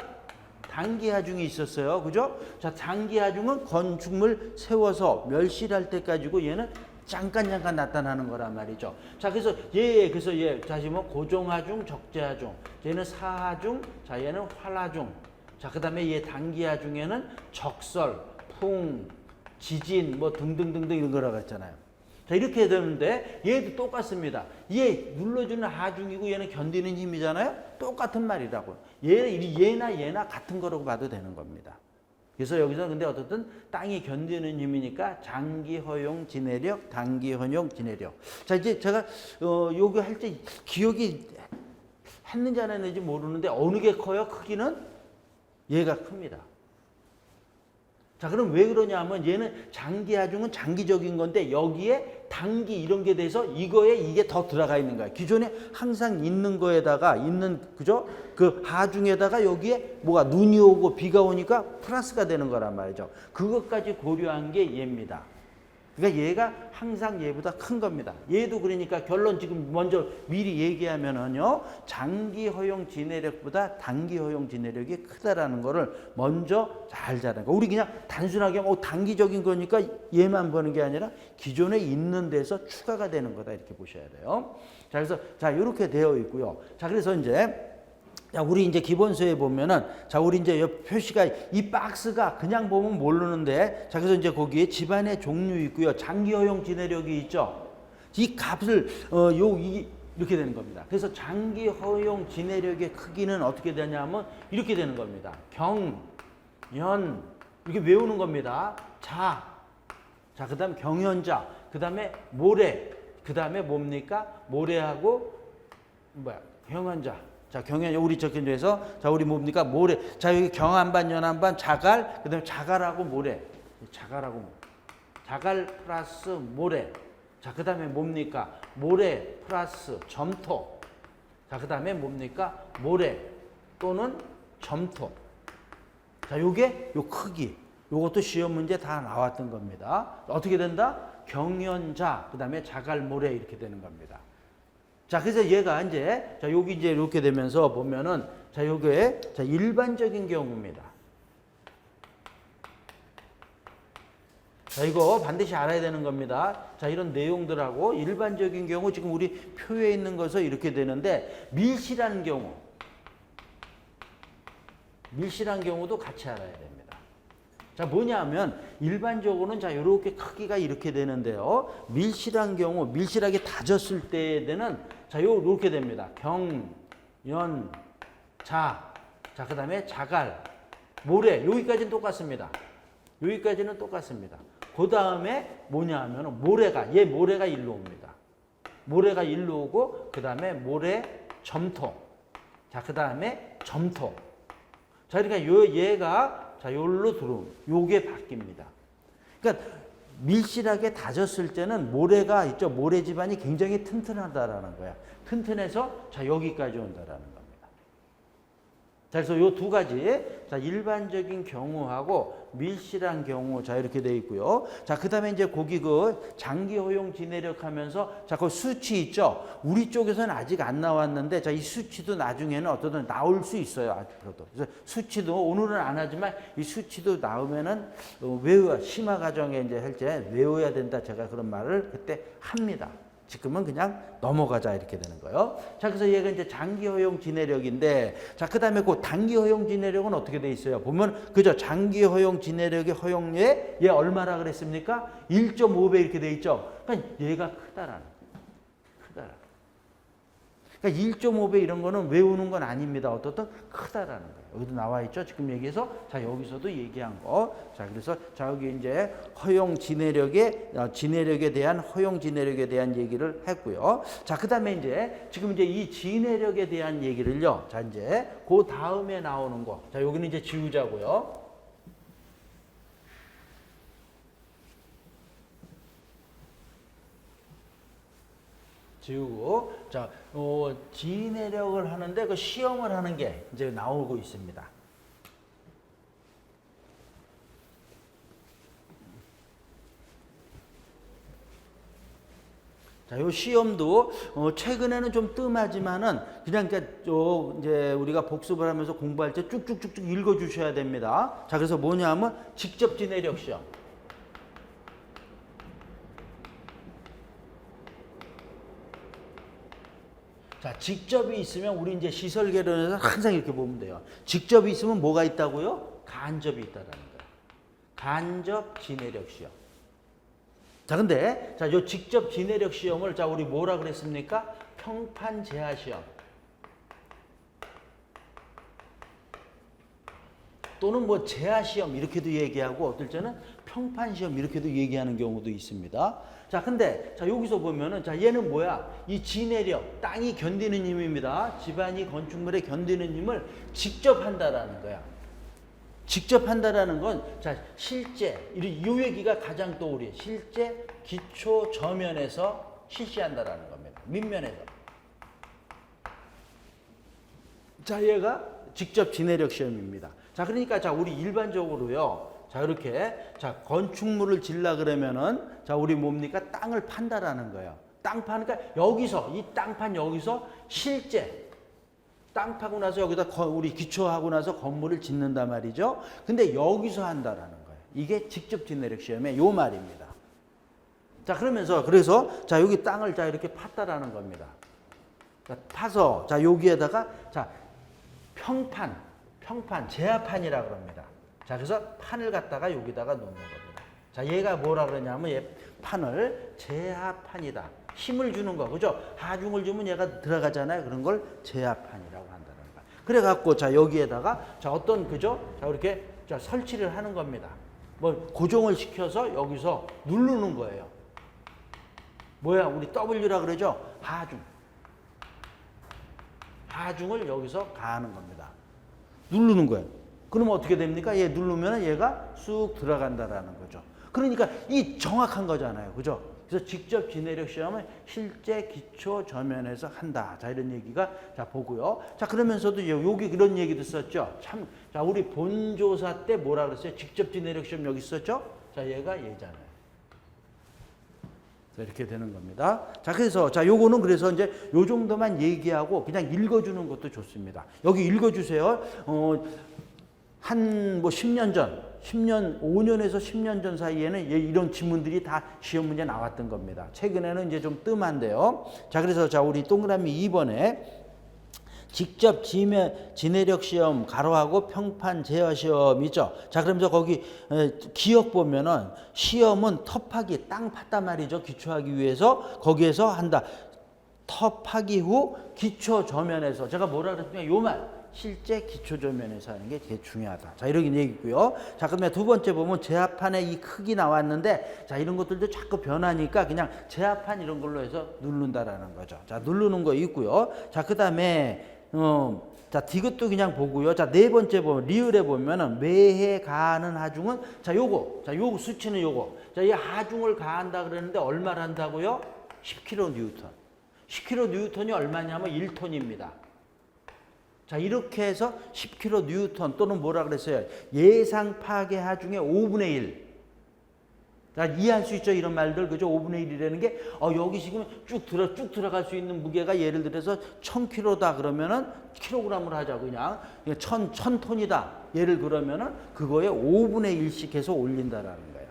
A: 단기 하중이 있었어요. 그죠? 자, 장기 하중은 건축물 세워서 멸실할 때까지고, 얘는 잠깐 나타나는 거란 말이죠. 자, 그래서 얘 다시 뭐 고정하중, 적재하중. 얘는 사하중, 자, 얘는 활하중. 자, 그 다음에 얘 단기 하중에는 적설, 풍, 지진, 뭐 등등등등 이런 거라고 했잖아요. 자, 이렇게 되는데 얘도 똑같습니다. 얘 눌러주는 하중이고 얘는 견디는 힘이잖아요. 똑같은 말이라고. 얘나 같은 거라고 봐도 되는 겁니다. 그래서 여기서 근데 어떻든 땅이 견디는 힘이니까 장기 허용 진해력, 단기 허용 진해력. 자, 이제 제가 요거 할 때 기억이 했는지 안 했는지 모르는데 어느 게 커요? 크기는 얘가 큽니다. 자, 그럼 왜 그러냐 하면 얘는 장기 하중은 장기적인 건데 여기에 단기 이런 게 돼서 이거에 이게 더 들어가 있는 거야. 기존에 항상 있는 거에다가 그죠? 그 하중에다가 여기에 뭐가 눈이 오고 비가 오니까 플러스가 되는 거란 말이죠. 그것까지 고려한 게 얘입니다. 그러니까 얘가 항상 얘보다 큰 겁니다. 얘도 그러니까 결론 지금 먼저 미리 얘기하면은요. 장기 허용 진해력보다 단기 허용 진해력이 크다라는 거를 먼저 잘 자는 거. 우리 그냥 단순하게 단기적인 거니까 얘만 보는 게 아니라 기존에 있는 데서 추가가 되는 거다 이렇게 보셔야 돼요. 자, 그래서 자, 이렇게 되어 있고요. 자, 그래서 이제 자, 우리 이제 기본서에 보면은, 자, 우리 이제 옆 표시가, 이 박스가 그냥 보면 모르는데, 자, 그래서 이제 거기에 집안의 종류 있고요. 장기 허용 진해력이 있죠. 이 값을, 이렇게 되는 겁니다. 그래서 장기 허용 진해력의 크기는 어떻게 되냐면, 이렇게 되는 겁니다. 경, 연, 이렇게 외우는 겁니다. 자, 그 다음 경연자, 그 다음에 모래, 그 다음에 뭡니까? 모래하고, 경연자. 자, 경연, 우리 적힌데서 자, 우리 뭡니까? 모래. 자, 여기 경한반, 연한반, 자갈, 그 다음에 자갈하고 모래. 자갈 플러스 모래. 자, 그 다음에 뭡니까? 모래 플러스 점토. 자, 그 다음에 뭡니까? 모래 또는 점토. 자, 요게 요 크기. 요것도 시험 문제 다 나왔던 겁니다. 어떻게 된다? 경연자, 그 다음에 자갈 모래 이렇게 되는 겁니다. 자, 그래서 얘가 이제, 자, 여기 이제 이렇게 되면서 보면은, 자, 요게, 자, 일반적인 경우입니다. 자, 이거 반드시 알아야 되는 겁니다. 자, 이런 내용들하고 일반적인 경우, 지금 우리 표에 있는 것은 이렇게 되는데, 밀실한 경우도 같이 알아야 됩니다. 자, 뭐냐 하면 일반적으로는 자, 요렇게 크기가 이렇게 되는데요. 밀실한 경우, 밀실하게 다졌을 때 되는 자, 요렇게 됩니다. 경, 연, 자, 그 다음에 자갈, 모래, 여기까지는 똑같습니다. 여기까지는 똑같습니다. 그 다음에 뭐냐 하면 모래가 일로 옵니다. 모래가 일로 오고, 그 다음에 모래, 점토. 자, 그 다음에 점토. 자, 그러니까 얘가 자, 요로 들어오면 요게 바뀝니다. 그러니까 밀실하게 다졌을 때는 모래가 있죠. 모래 집안이 굉장히 튼튼하다라는 거야. 튼튼해서 자, 여기까지 온다라는 겁니다. 자, 그래서 요 두 가지, 자, 일반적인 경우하고 밀실한 경우, 자, 이렇게 되어 있고요. 자, 그 다음에 이제 거기 장기 허용 진해력 하면서, 자, 그 수치 있죠? 우리 쪽에서는 아직 안 나왔는데, 자, 이 수치도 나중에는 어떠든 나올 수 있어요. 앞으로도. 그래서 수치도 오늘은 안 하지만 이 수치도 나오면은 심화 과정에 이제 할 때 외워야 된다. 제가 그런 말을 그때 합니다. 지금은 그냥 넘어가자 이렇게 되는 거예요. 자, 그래서 얘가 이제 장기 허용 진해력인데, 자, 그 다음에 그 단기 허용 진해력은 어떻게 돼 있어요? 보면, 그죠? 장기 허용 진해력의 허용에 얘 얼마라 그랬습니까? 1.5배 이렇게 돼 있죠? 그러니까 얘가 크다라는 거예요. 그러니까 1.5배 이런 거는 외우는 건 아닙니다. 어떻든 크다라는 거예요. 여기도 나와 있죠. 지금 얘기해서 자, 여기서도 얘기한 거. 자, 그래서 자, 여기 이제 허용 진해력에 대한 허용 진해력에 대한 얘기를 했고요. 자, 그다음에 이제 지금 이제 이 진해력에 대한 얘기를요. 자, 이제 그 다음에 나오는 거. 자, 여기는 이제 지우자고요. 지우고, 자, 진해력을 하는데 그 시험을 하는 게 이제 나오고 있습니다. 자, 요 시험도 최근에는 좀 뜸하지만은 그냥 이제 우리가 복습을 하면서 공부할 때 쭉쭉쭉쭉 읽어 주셔야 됩니다. 자, 그래서 뭐냐면 직접 진해력 시험. 자, 직접이 있으면 우리 이제 시설 개론에서 항상 이렇게 보면 돼요. 직접이 있으면 뭐가 있다고요? 간접이 있다라는 거예요. 간접 지내력 시험. 자, 근데 자, 요 직접 지내력 시험을 자, 우리 뭐라 그랬습니까? 평판 제하 시험. 또는 뭐 제하 시험 이렇게도 얘기하고 어떨 때는 평판 시험 이렇게도 얘기하는 경우도 있습니다. 자, 근데 자, 여기서 보면은 자, 얘는 뭐야? 이 지내력, 땅이 견디는 힘입니다. 집안이 건축물에 견디는 힘을 직접 한다라는 거야. 직접 한다라는 건 자, 실제 이 얘기가 가장 떠오르요. 실제 기초 저면에서 실시한다라는 겁니다. 밑면에서. 자, 얘가 직접 지내력 시험입니다. 자, 그러니까 자, 우리 일반적으로요. 자, 이렇게 자, 건축물을 질라 그러면은 자, 우리 뭡니까? 땅을 판다라는 거예요. 땅 파니까 여기서 이 땅판 여기서 실제 땅 파고 나서 여기다 우리 기초하고 나서 건물을 짓는단 말이죠. 근데 여기서 한다라는 거예요. 이게 직접 지내력 시험의 요 말입니다. 자, 그러면서 그래서 자, 여기 땅을 자, 이렇게 팠다라는 겁니다. 자, 파서 자, 여기에다가 자, 평판 제하판이라고 그럽니다. 자, 그래서 판을 갖다가 여기다가 놓는 겁니다. 자, 얘가 뭐라 그러냐면 얘 판을 제하판이다. 힘을 주는 거, 그죠? 하중을 주면 얘가 들어가잖아요. 그런 걸 제하판이라고 한다는 거야. 그래 갖고 자, 여기에다가 자, 어떤 그죠? 자, 이렇게 자, 설치를 하는 겁니다. 뭐 고정을 시켜서 여기서 누르는 거예요. 뭐야? 우리 W라 그러죠? 하중을 여기서 가하는 겁니다. 누르는 거예요. 그러면 어떻게 됩니까? 얘 누르면 얘가 쑥 들어간다라는 거죠. 그러니까 이 정확한 거잖아요. 그죠? 그래서 직접 지내력 시험은 실제 기초 저면에서 한다. 자, 이런 얘기가 자, 보고요. 자, 그러면서도 여기 이런 얘기도 썼죠. 참, 자, 우리 본조사 때 뭐라 그랬어요? 직접 지내력 시험 여기 있었죠? 자, 얘가 얘잖아요. 이렇게 되는 겁니다. 자, 그래서 자, 요거는 그래서 이제 요 정도만 얘기하고 그냥 읽어주는 것도 좋습니다. 여기 읽어주세요. 한 뭐 10년 전, 5년에서 10년 전 사이에는 이런 지문들이 다 시험 문제 나왔던 겁니다. 최근에는 이제 좀 뜸한데요. 자, 그래서 자, 우리 동그라미 2번에 직접 지내력 시험 가로하고 평판 제어 시험이죠. 자, 그러면서 거기 기억 보면은 시험은 터파기 땅 팠단 말이죠. 기초하기 위해서 거기에서 한다. 터파기 후 기초 저면에서 제가 뭐라 그랬냐면 요 말 실제 기초 저면에서 하는 게 제일 중요하다. 자, 이런 얘기고요. 자, 그러면 두 번째 보면 제합판에 이 크기 나왔는데 자, 이런 것들도 자꾸 변하니까 그냥 제합판 이런 걸로 해서 누른다라는 거죠. 자, 누르는 거 있고요. 자, 그다음에 자, 디귿도 그냥 보고요. 자, 네 번째 보면 리을에 보면은 매해 가하는 하중은 자, 요거 수치는 요거. 자, 이 하중을 가한다 그랬는데 얼마를 한다고요? 10kN. 10kN이 얼마냐면 1톤입니다. 자, 이렇게 해서 10kN 또는 뭐라 그랬어요? 예상 파괴 하중의 5분의 1. 자, 이해할 수 있죠? 이런 말들. 그죠? 5분의 1이라는 게, 여기 지금 쭉 들어갈 수 있는 무게가 예를 들어서 1000kg다 그러면은, 킬로그램으로 하자, 그냥. 1000톤이다. 예를 그러면은, 그거에 5분의 1씩 해서 올린다라는 거예요.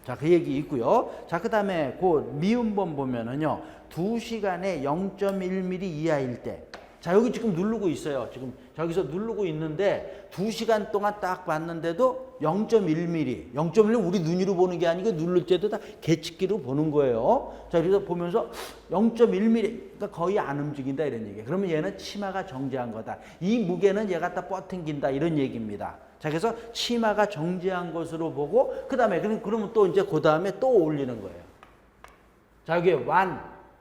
A: 자, 그 얘기 있고요. 자, 그 다음에 그 미음번 보면은요, 2시간에 0.1mm 이하일 때. 자, 여기 지금 누르고 있어요. 지금 저기서 누르고 있는데 2시간 동안 딱 봤는데도 0.1mm. 0.1mm 우리 눈으로 보는 게 아니고 누를 때도 다 계측기로 보는 거예요. 자, 그래서 보면서 0.1mm, 그러니까 거의 안 움직인다 이런 얘기예요. 그러면 얘는 치마가 정지한 거다. 이 무게는 얘가 다 뻗팅긴다 이런 얘기입니다. 자, 그래서 치마가 정지한 것으로 보고 그다음에 그러면 또 이제 그다음에 또 올리는 거예요. 자, 여기에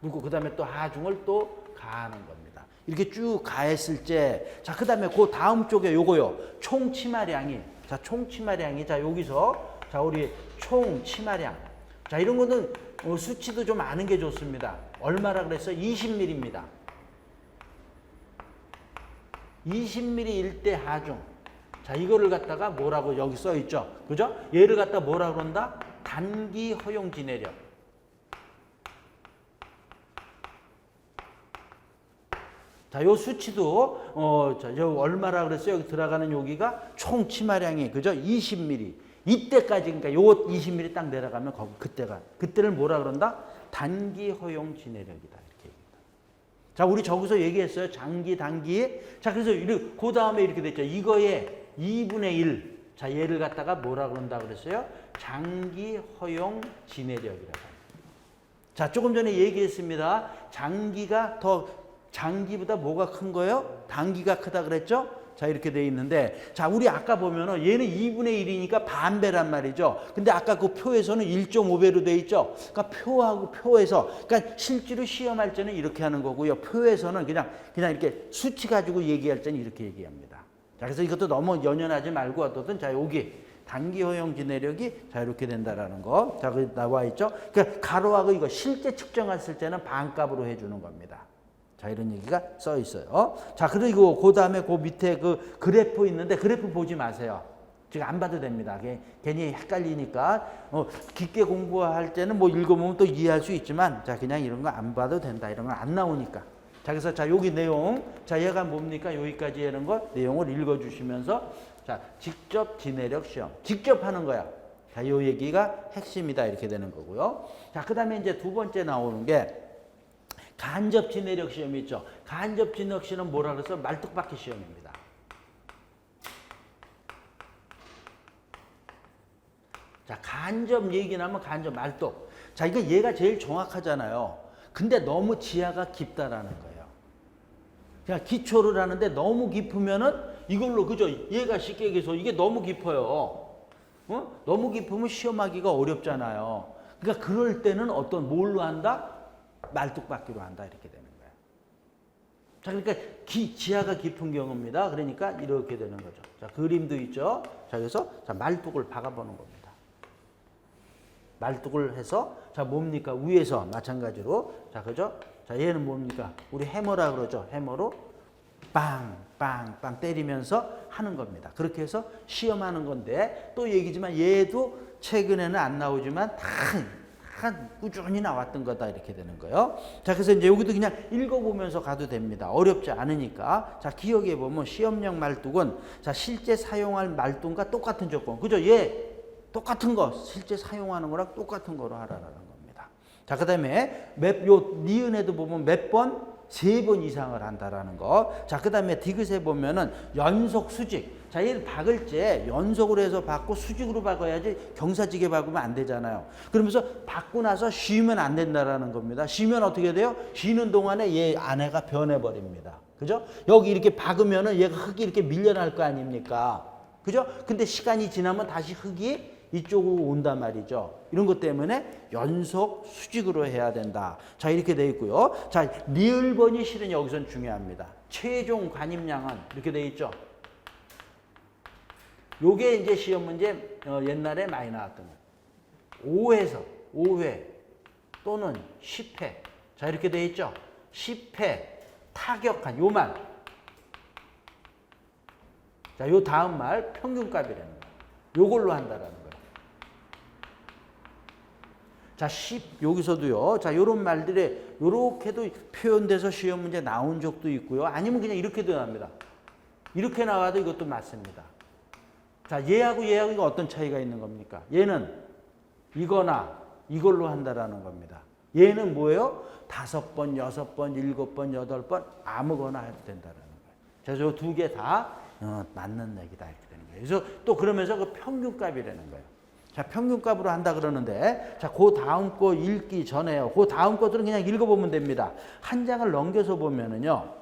A: 누르고 그다음에 또 하중을 또 가하는 겁니다. 이렇게 쭉 가했을 때, 자, 그 다음에 그 다음 쪽에 요거요. 총 치마량이. 자, 총 치마량이. 자, 여기서. 자, 우리 총 치마량. 자, 이런 거는 수치도 좀 아는 게 좋습니다. 얼마라 그랬어요? 20mm입니다. 20mm일 때 하중. 자, 이거를 갖다가 뭐라고 여기 써 있죠. 그죠? 얘를 갖다 뭐라 그런다? 단기 허용 지내력. 자, 요 수치도, 요 얼마라 그랬어요? 여기 들어가는 여기가 총 치마량이, 그죠? 20mm. 이때까지, 그러니까 요 20mm 딱 내려가면, 그때를 뭐라 그런다? 단기 허용 지내력이다. 이렇게 얘기합니다. 자, 우리 저기서 얘기했어요. 장기, 단기. 자, 그래서 그 다음에 이렇게 됐죠. 이거에 2분의 1. 자, 얘를 갖다가 뭐라 그런다 그랬어요? 장기 허용 진해력이라고 합니다. 자, 조금 전에 얘기했습니다. 장기보다 뭐가 큰 거예요? 단기가 크다 그랬죠? 자, 이렇게 돼 있는데, 자, 우리 아까 보면은 얘는 2분의 1이니까 반배란 말이죠. 근데 아까 그 표에서는 1.5배로 돼 있죠. 그러니까 표하고 표에서, 그러니까 실제로 시험할 때는 이렇게 하는 거고요. 표에서는 그냥 이렇게 수치 가지고 얘기할 때는 이렇게 얘기합니다. 자, 그래서 이것도 너무 연연하지 말고 어떻든, 자, 여기 단기 허용 진해력이 자, 이렇게 된다라는 거. 자, 그 나와 있죠. 그러니까 가로하고 이거 실제 측정했을 때는 반값으로 해주는 겁니다. 자, 이런 얘기가 써 있어요. 자, 그리고 그 다음에 그 밑에 그 그래프 있는데 그래프 보지 마세요. 지금 안 봐도 됩니다. 괜히 헷갈리니까 깊게 공부할 때는 뭐 읽어보면 또 이해할 수 있지만, 자, 그냥 이런 거 안 봐도 된다. 이런 건 안 나오니까. 자, 그래서 자, 여기 내용, 자, 얘가 뭡니까? 여기까지 하는 거 내용을 읽어주시면서, 자, 직접 진해력 시험, 직접 하는 거야. 자, 요 얘기가 핵심이다 이렇게 되는 거고요. 자, 그다음에 이제 두 번째 나오는 게 간접 진해력 시험이 있죠. 간접 진해력 시험은 뭐라 그래서 말뚝박기 시험입니다. 자, 간접 얘기 나면 간접 말뚝. 자, 이거 얘가 제일 정확하잖아요. 근데 너무 지하가 깊다라는 거예요. 그냥 기초를 하는데 너무 깊으면은 이걸로, 그죠? 얘가 쉽게 얘기해서 이게 너무 깊어요. 너무 깊으면 시험하기가 어렵잖아요. 그러니까 그럴 때는 뭘로 한다? 말뚝박기로 한다 이렇게 되는 거예요. 자, 그러니까 지하가 깊은 경우입니다. 그러니까 이렇게 되는 거죠. 자, 그림도 있죠. 자, 그래서 자, 말뚝을 박아보는 겁니다. 말뚝을 해서, 자, 뭡니까? 위에서 마찬가지로, 자, 그죠? 자, 얘는 뭡니까? 우리 해머라 그러죠. 해머로 빵, 빵, 빵 때리면서 하는 겁니다. 그렇게 해서 시험하는 건데, 또 얘기지만 얘도 최근에는 안 나오지만 다 꾸준히 나왔던 거다 이렇게 되는 거예요. 자, 그래서 이제 여기도 그냥 읽어보면서 가도 됩니다. 어렵지 않으니까. 자, 기억해 보면 시험용 말뚝은, 자, 실제 사용할 말뚝과 똑같은 조건, 그죠? 얘 똑같은 거, 실제 사용하는 거랑 똑같은 거로 하라는 겁니다. 자, 그다음에 니은에도 보면 몇 번? 3번 이상을 한다라는 거. 자, 그다음에 디귿에 보면은 연속 수직. 자, 얘를 박을 때 연속으로 해서 박고 수직으로 박아야지 경사지게 박으면 안 되잖아요. 그러면서 박고 나서 쉬면 안 된다라는 겁니다. 쉬면 어떻게 돼요? 쉬는 동안에 얘 안에가 변해버립니다. 그죠? 여기 이렇게 박으면은 얘가 흙이 이렇게 밀려날 거 아닙니까? 그죠? 근데 시간이 지나면 다시 흙이 이쪽으로 온단 말이죠. 이런 것 때문에 연속 수직으로 해야 된다. 자, 이렇게 돼 있고요. 자, 리을번이 실은 여기선 중요합니다. 최종 관임량은 이렇게 돼 있죠. 요게 이제 시험 문제 옛날에 많이 나왔던 거예요. 5회 또는 10회. 자, 이렇게 돼 있죠. 10회 타격한 요만. 자, 요 다음 말 평균값이라는 거예요. 요걸로 한다라는 거예요. 자, 여기서도요. 자, 요런 말들이 요렇게도 표현돼서 시험 문제 나온 적도 있고요. 아니면 그냥 이렇게도 나옵니다. 이렇게 나와도 이것도 맞습니다. 자, 얘하고 이거 어떤 차이가 있는 겁니까? 얘는 이거나 이걸로 한다라는 겁니다. 얘는 뭐예요? 5번, 6번, 7번, 8번 아무거나 해도 된다라는 거예요. 그래서 요 두 개 다 맞는 얘기다 이렇게 되는 거예요. 그래서 또 그러면서 그 평균값이라는 거예요. 자, 평균값으로 한다 그러는데, 자, 그 다음 거 읽기 전에요. 그 다음 것들은 그냥 읽어보면 됩니다. 한 장을 넘겨서 보면은요.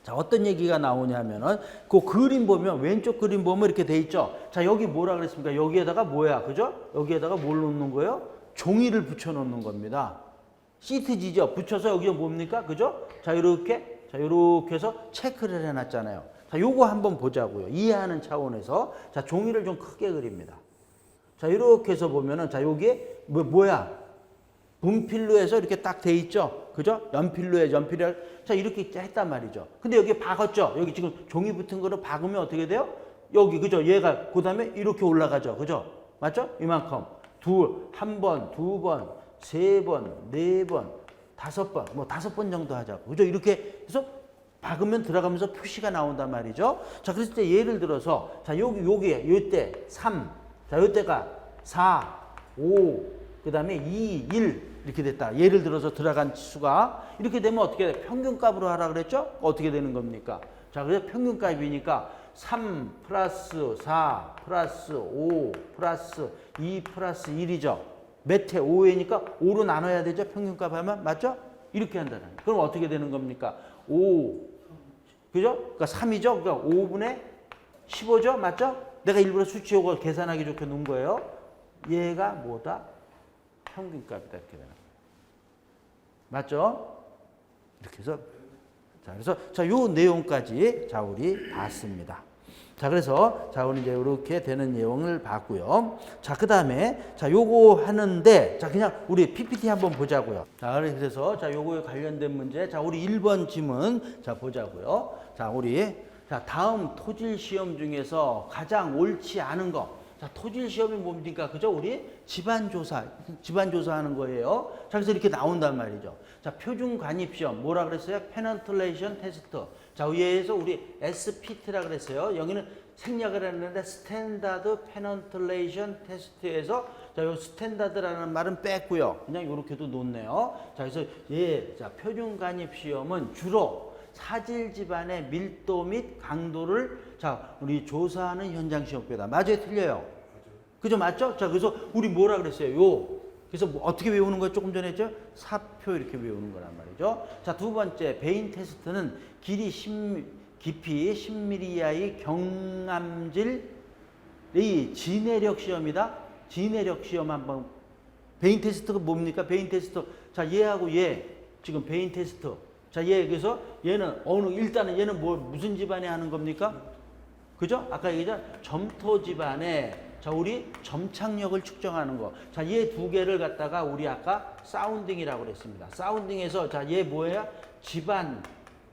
A: 자, 어떤 얘기가 나오냐면은, 그 그림 보면, 왼쪽 그림 보면 이렇게 돼 있죠. 자, 여기 뭐라 그랬습니까? 여기에다가 뭐야? 그죠? 여기에다가 뭘 놓는 거예요? 종이를 붙여 놓는 겁니다. 시트지죠? 붙여서 여기가 뭡니까? 그죠? 자, 요렇게 해서 체크를 해놨잖아요. 자, 요거 한번 보자고요. 이해하는 차원에서. 자, 종이를 좀 크게 그립니다. 자, 이렇게 해서 보면은, 자, 요게 뭐야? 분필로 해서 이렇게 딱 돼 있죠? 그죠? 연필로. 자, 이렇게 했단 말이죠. 근데 여기 박았죠? 여기 지금 종이 붙은 거로 박으면 어떻게 돼요? 여기, 그죠? 얘가, 그 다음에 이렇게 올라가죠? 그죠? 맞죠? 이만큼. 한 번, 2번, 3번, 4번, 5번, 뭐 5번 정도 하자고. 그죠? 이렇게 해서 박으면 들어가면서 표시가 나온단 말이죠. 자, 그랬을 때 예를 들어서, 자, 요때 3. 자, 이때가 4, 5, 그 다음에 2, 1 이렇게 됐다. 예를 들어서 들어간 수가 이렇게 되면 어떻게 돼? 평균값으로 하라 그랬죠? 어떻게 되는 겁니까? 자, 그래서 평균값이니까 3 플러스 4 플러스 5 플러스 2 플러스 1이죠. 몇 회? 5회니까 5로 나눠야 되죠. 평균값 하면. 맞죠? 이렇게 한다는 거예요. 그럼 어떻게 되는 겁니까? 5. 그죠? 그러니까 3이죠. 그러니까 5분의 15죠. 맞죠? 내가 일부러 수치하고 계산하기 좋게 놓은 거예요. 얘가 뭐다? 평균값이다. 이렇게 되는 거예요. 맞죠? 이렇게 해서 자, 그래서 자, 요 내용까지 자, 우리 봤습니다. 자, 그래서 자, 우리 이제 이렇게 되는 내용을 봤고요. 자, 그다음에 자, 요거 하는데 자, 그냥 우리 PPT 한번 보자고요. 자, 그래서 자, 요거에 관련된 문제 자, 우리 1번 지문 자, 보자고요. 자, 우리 자, 다음 토질 시험 중에서 가장 옳지 않은 거. 자, 토질 시험이 뭡니까? 그죠? 우리 집안 조사하는 거예요. 자, 그래서 이렇게 나온단 말이죠. 자, 표준 관입 시험 뭐라 그랬어요? 페넌틀레이션 테스트. 자, 위에서 우리 SPT라 그랬어요. 여기는 생략을 했는데 스탠다드 페넌틀레이션 테스트에서 자, 요 스탠다드라는 말은 뺐고요. 그냥 요렇게도 놓네요. 자, 그래서 자, 표준 관입 시험은 주로 사질 집안의 밀도 및 강도를 자, 우리 조사하는 현장 시험표다. 맞아요, 틀려요? 그죠, 맞죠? 자, 그래서 우리 뭐라 그랬어요? 그래서 뭐 어떻게 외우는 거 조금 전에 했죠? 사표 이렇게 외우는 거란 말이죠. 자, 두 번째 베인 테스트는 깊이 10mm 이하의 경암질의 지내력 시험이다. 지내력 시험 한번. 베인 테스트가 뭡니까? 베인 테스트. 자, 얘하고 얘 지금 베인 테스트. 자, 그래서 얘는 일단은 얘는 무슨 집안에 하는 겁니까? 그죠? 아까 얘기했잖아. 점토 집안에 자, 우리 점착력을 측정하는 거. 자, 얘 두 개를 갖다가 우리 아까 사운딩이라고 그랬습니다. 사운딩에서 자, 얘 뭐예요? 집안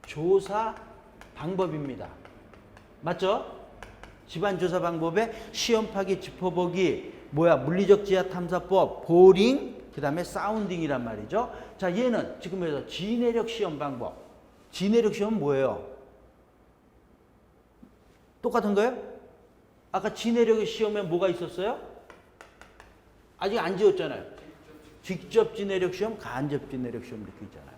A: 조사 방법입니다. 맞죠? 집안 조사 방법에 시험 파기, 짚어보기, 물리적 지하 탐사법, 보링, 그다음에 사운딩이란 말이죠. 자, 얘는 지금에서 지내력 시험 방법. 지내력 시험은 뭐예요? 똑같은 거예요? 아까 지내력 시험에 뭐가 있었어요? 아직 안 지었잖아요. 직접 지내력 시험, 간접 지내력 시험 이렇게 있잖아요.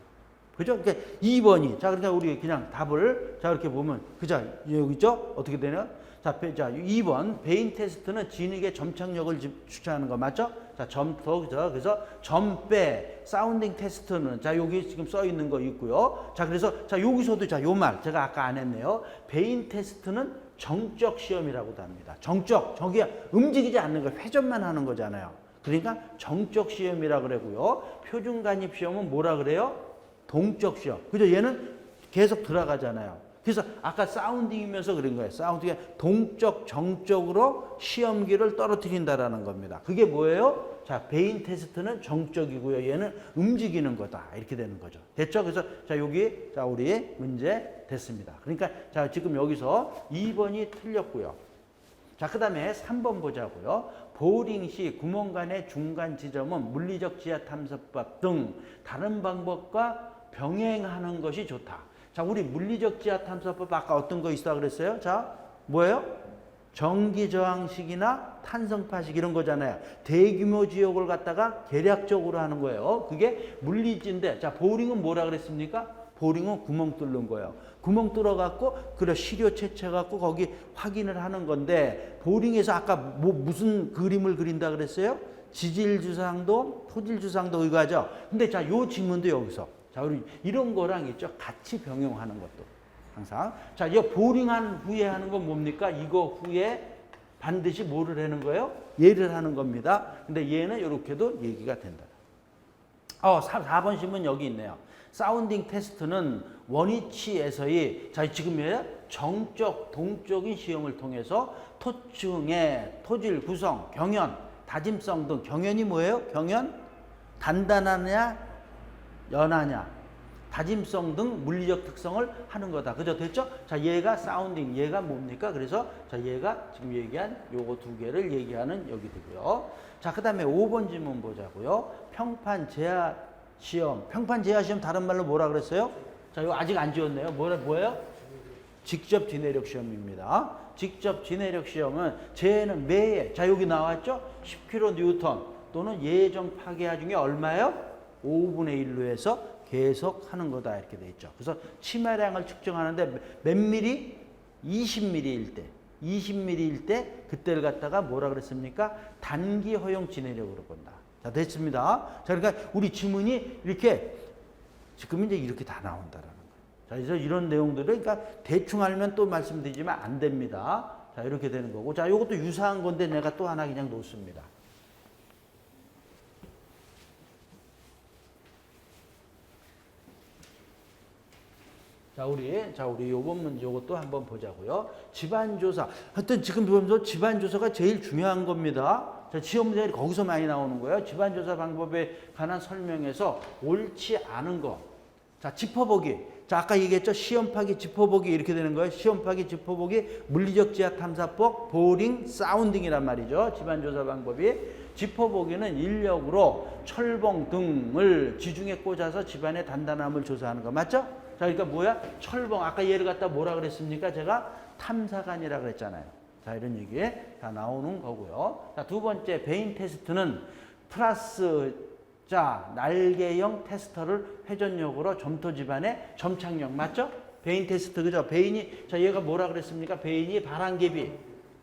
A: 그죠? 그러니까 2번이 자, 그러니까 우리 그냥 답을 자, 이렇게 보면 그죠? 여기 있죠? 어떻게 되냐? 자, 2번 베인 테스트는 진흙의 점착력을 추천하는 거 맞죠? 자, 그래서 점빼 사운딩 테스트는 자, 여기 지금 써 있는 거 있고요. 자, 그래서 자, 여기서도 자, 요 말 제가 아까 안 했네요. 베인 테스트는 정적 시험이라고도 합니다. 저기 움직이지 않는 거 회전만 하는 거잖아요. 그러니까 정적 시험이라 그러고요. 표준 간입 시험은 뭐라 그래요? 동적 시험. 그죠? 얘는 계속 들어가잖아요. 그래서 아까 사운딩이면서 그런 거예요. 사운딩이 동적, 정적으로 시험기를 떨어뜨린다라는 겁니다. 그게 뭐예요? 자, 베인 테스트는 정적이고요. 얘는 움직이는 거다. 이렇게 되는 거죠. 됐죠? 그래서 자, 여기 자, 우리 문제 됐습니다. 그러니까 자, 지금 여기서 2번이 틀렸고요. 자, 그다음에 3번 보자고요. 보링 시 구멍 간의 중간 지점은 물리적 지하 탐사법 등 다른 방법과 병행하는 것이 좋다. 자, 우리 물리적 지하 탐사법 아까 어떤 거 있어 그랬어요? 자, 뭐예요? 전기 저항식이나 탄성파식 이런 거잖아요. 대규모 지역을 갖다가 계략적으로 하는 거예요. 그게 물리지인데 자, 보링은 뭐라 그랬습니까? 보링은 구멍 뚫는 거예요. 구멍 뚫어갖고 그래 시료 채취해갖고 거기 확인을 하는 건데 보링에서 아까 무슨 그림을 그린다 그랬어요? 지질 주상도, 토질 주상도 의거하죠. 근데 자, 요 지문도 여기서 자, 우리 이런 거랑 있죠. 같이 병용하는 것도 항상. 자, 이 보링한 후에 하는 건 뭡니까? 이거 후에 반드시 뭐를 하는 거예요? 얘를 하는 겁니다. 근데 얘는 이렇게도 얘기가 된다. 4번 신문 여기 있네요. 사운딩 테스트는 원위치에서의 자, 지금의 정적, 동적인 시험을 통해서 토층의 토질 구성, 경연, 다짐성 등 경연이 뭐예요? 경연? 단단하냐? 연하냐, 다짐성 등 물리적 특성을 하는 거다. 그죠? 됐죠? 자, 얘가 사운딩, 얘가 뭡니까? 그래서 자, 얘가 지금 얘기한 요거 두 개를 얘기하는 여기 되고요. 자, 그다음에 5번 질문 보자고요. 평판 제하 시험. 평판 제하 시험 다른 말로 뭐라 그랬어요? 자, 이거 아직 안 지웠네요. 뭐예요? 직접 지내력 시험입니다. 직접 지내력 시험은 제는 매해 자, 여기 나왔죠? 10kN 뉴턴 또는 예정 파괴하 중에 얼마요? 5분의 1로 해서 계속 하는 거다 이렇게 돼 있죠. 그래서 치마량을 측정하는데 몇 미리? 20mm일 때, 20mm일 때 그때를 갖다가 뭐라 그랬습니까? 단기 허용 진해력으로 본다. 자, 됐습니다. 자, 그러니까 우리 지문이 이렇게 지금 이제 이렇게 다 나온다라는 거예요. 자, 그래서 이런 내용들을 그러니까 대충 알면 또 말씀드리지만 안 됩니다. 자, 이렇게 되는 거고. 자, 이것도 유사한 건데 내가 또 하나 그냥 놓습니다. 자, 우리 요번 문제 요것도 한번 보자고요. 집안조사. 하여튼 지금 보면서 집안조사가 제일 중요한 겁니다. 자, 시험 문제들이 거기서 많이 나오는 거예요. 집안조사 방법에 관한 설명에서 옳지 않은 거. 자, 짚어보기. 자, 아까 얘기했죠. 시험파기, 짚어보기 이렇게 되는 거예요. 시험파기, 짚어보기, 물리적 지하 탐사법, 보링, 사운딩이란 말이죠. 집안조사 방법이. 짚어보기는 인력으로 철봉 등을 지중해 꽂아서 집안의 단단함을 조사하는 거 맞죠? 자, 그러니까 뭐야? 철봉. 아까 얘를 갖다 뭐라 그랬습니까? 제가 탐사관이라 그랬잖아요. 자, 이런 얘기에 다 나오는 거고요. 자, 두 번째 베인 테스트는 플러스 자, 날개형 테스터를 회전력으로 점토 집안의 점착력 맞죠? 베인 테스트 그죠? 베인이 자, 얘가 뭐라 그랬습니까? 베인이 바람개비.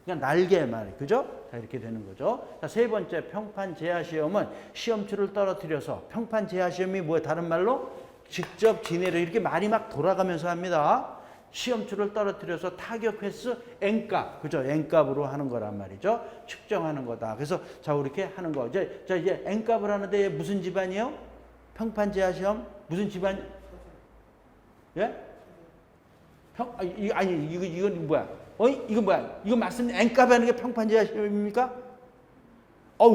A: 그냥 날개 말 그죠? 자, 이렇게 되는 거죠. 자, 세 번째 평판 제하 시험은 시험추를 떨어뜨려서 평판 제하 시험이 뭐야? 다른 말로 직접 진해를 이렇게 말이 막 돌아가면서 합니다. 시험추를 떨어뜨려서 타격 횟수 N값, 그죠? N값으로 하는 거란 말이죠. 측정하는 거다. 그래서 자, 이렇게 하는 거. 이제 N값을 하는데 무슨 집안이요? 평판 제하 시험 무슨 집안? 예? 이건 뭐야? 이건 뭐야? 이거 맞습니까? N값 하는 게 평판 제하 시험입니까?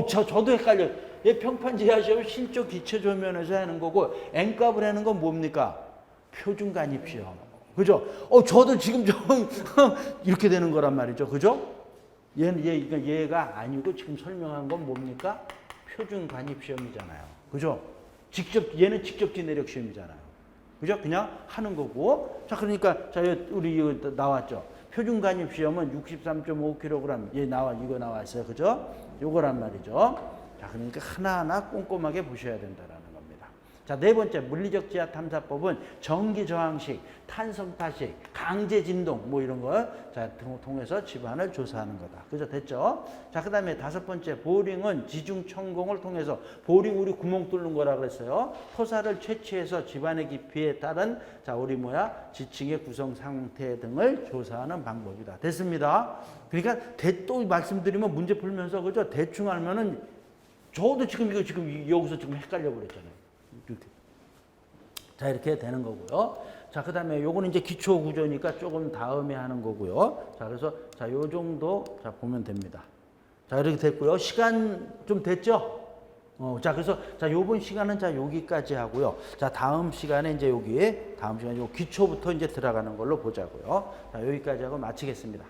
A: 저도 헷갈려요. 얘 평판 제하 시험은 실조 기초 조면에서 하는 거고 N값을 하는 건 뭡니까? 표준 간입 시험. 그죠? 저도 지금 이렇게 되는 거란 말이죠. 그죠? 얘가 아니고 지금 설명한 건 뭡니까? 표준 관입 시험이잖아요. 그죠? 얘는 직접 진해력 시험이잖아요. 그죠? 그냥 하는 거고. 자, 그러니까, 자, 우리 이거 나왔죠. 표준 관입 시험은 63.5kg. 이거 나왔어요. 그죠? 요거란 말이죠. 자, 그러니까 하나하나 꼼꼼하게 보셔야 된다라는 겁니다. 자, 네 번째 물리적 지하 탐사법은 전기 저항식, 탄성파식, 강제 진동 뭐 이런 거 자, 통해서 집안을 조사하는 거다. 그죠? 됐죠? 자, 그다음에 다섯 번째 보링은 지중 천공을 통해서 보링 우리 구멍 뚫는 거라 그랬어요. 토사를 채취해서 집안의 깊이에 따른 자, 우리 지층의 구성 상태 등을 조사하는 방법이다. 됐습니다. 그러니까 또 말씀드리면 문제 풀면서 그죠? 대충 알면은 저도 지금 여기서 지금 헷갈려 버렸잖아요. 이렇게. 자, 이렇게 되는 거고요. 자, 그다음에 요거는 이제 기초 구조니까 조금 다음에 하는 거고요. 자, 그래서 자, 요 정도 자, 보면 됩니다. 자, 이렇게 됐고요. 시간 좀 됐죠? 자, 그래서 자, 요번 시간은 자, 여기까지 하고요. 자, 다음 시간에 이제 다음 시간에 요 기초부터 이제 들어가는 걸로 보자고요. 자, 여기까지 하고 마치겠습니다.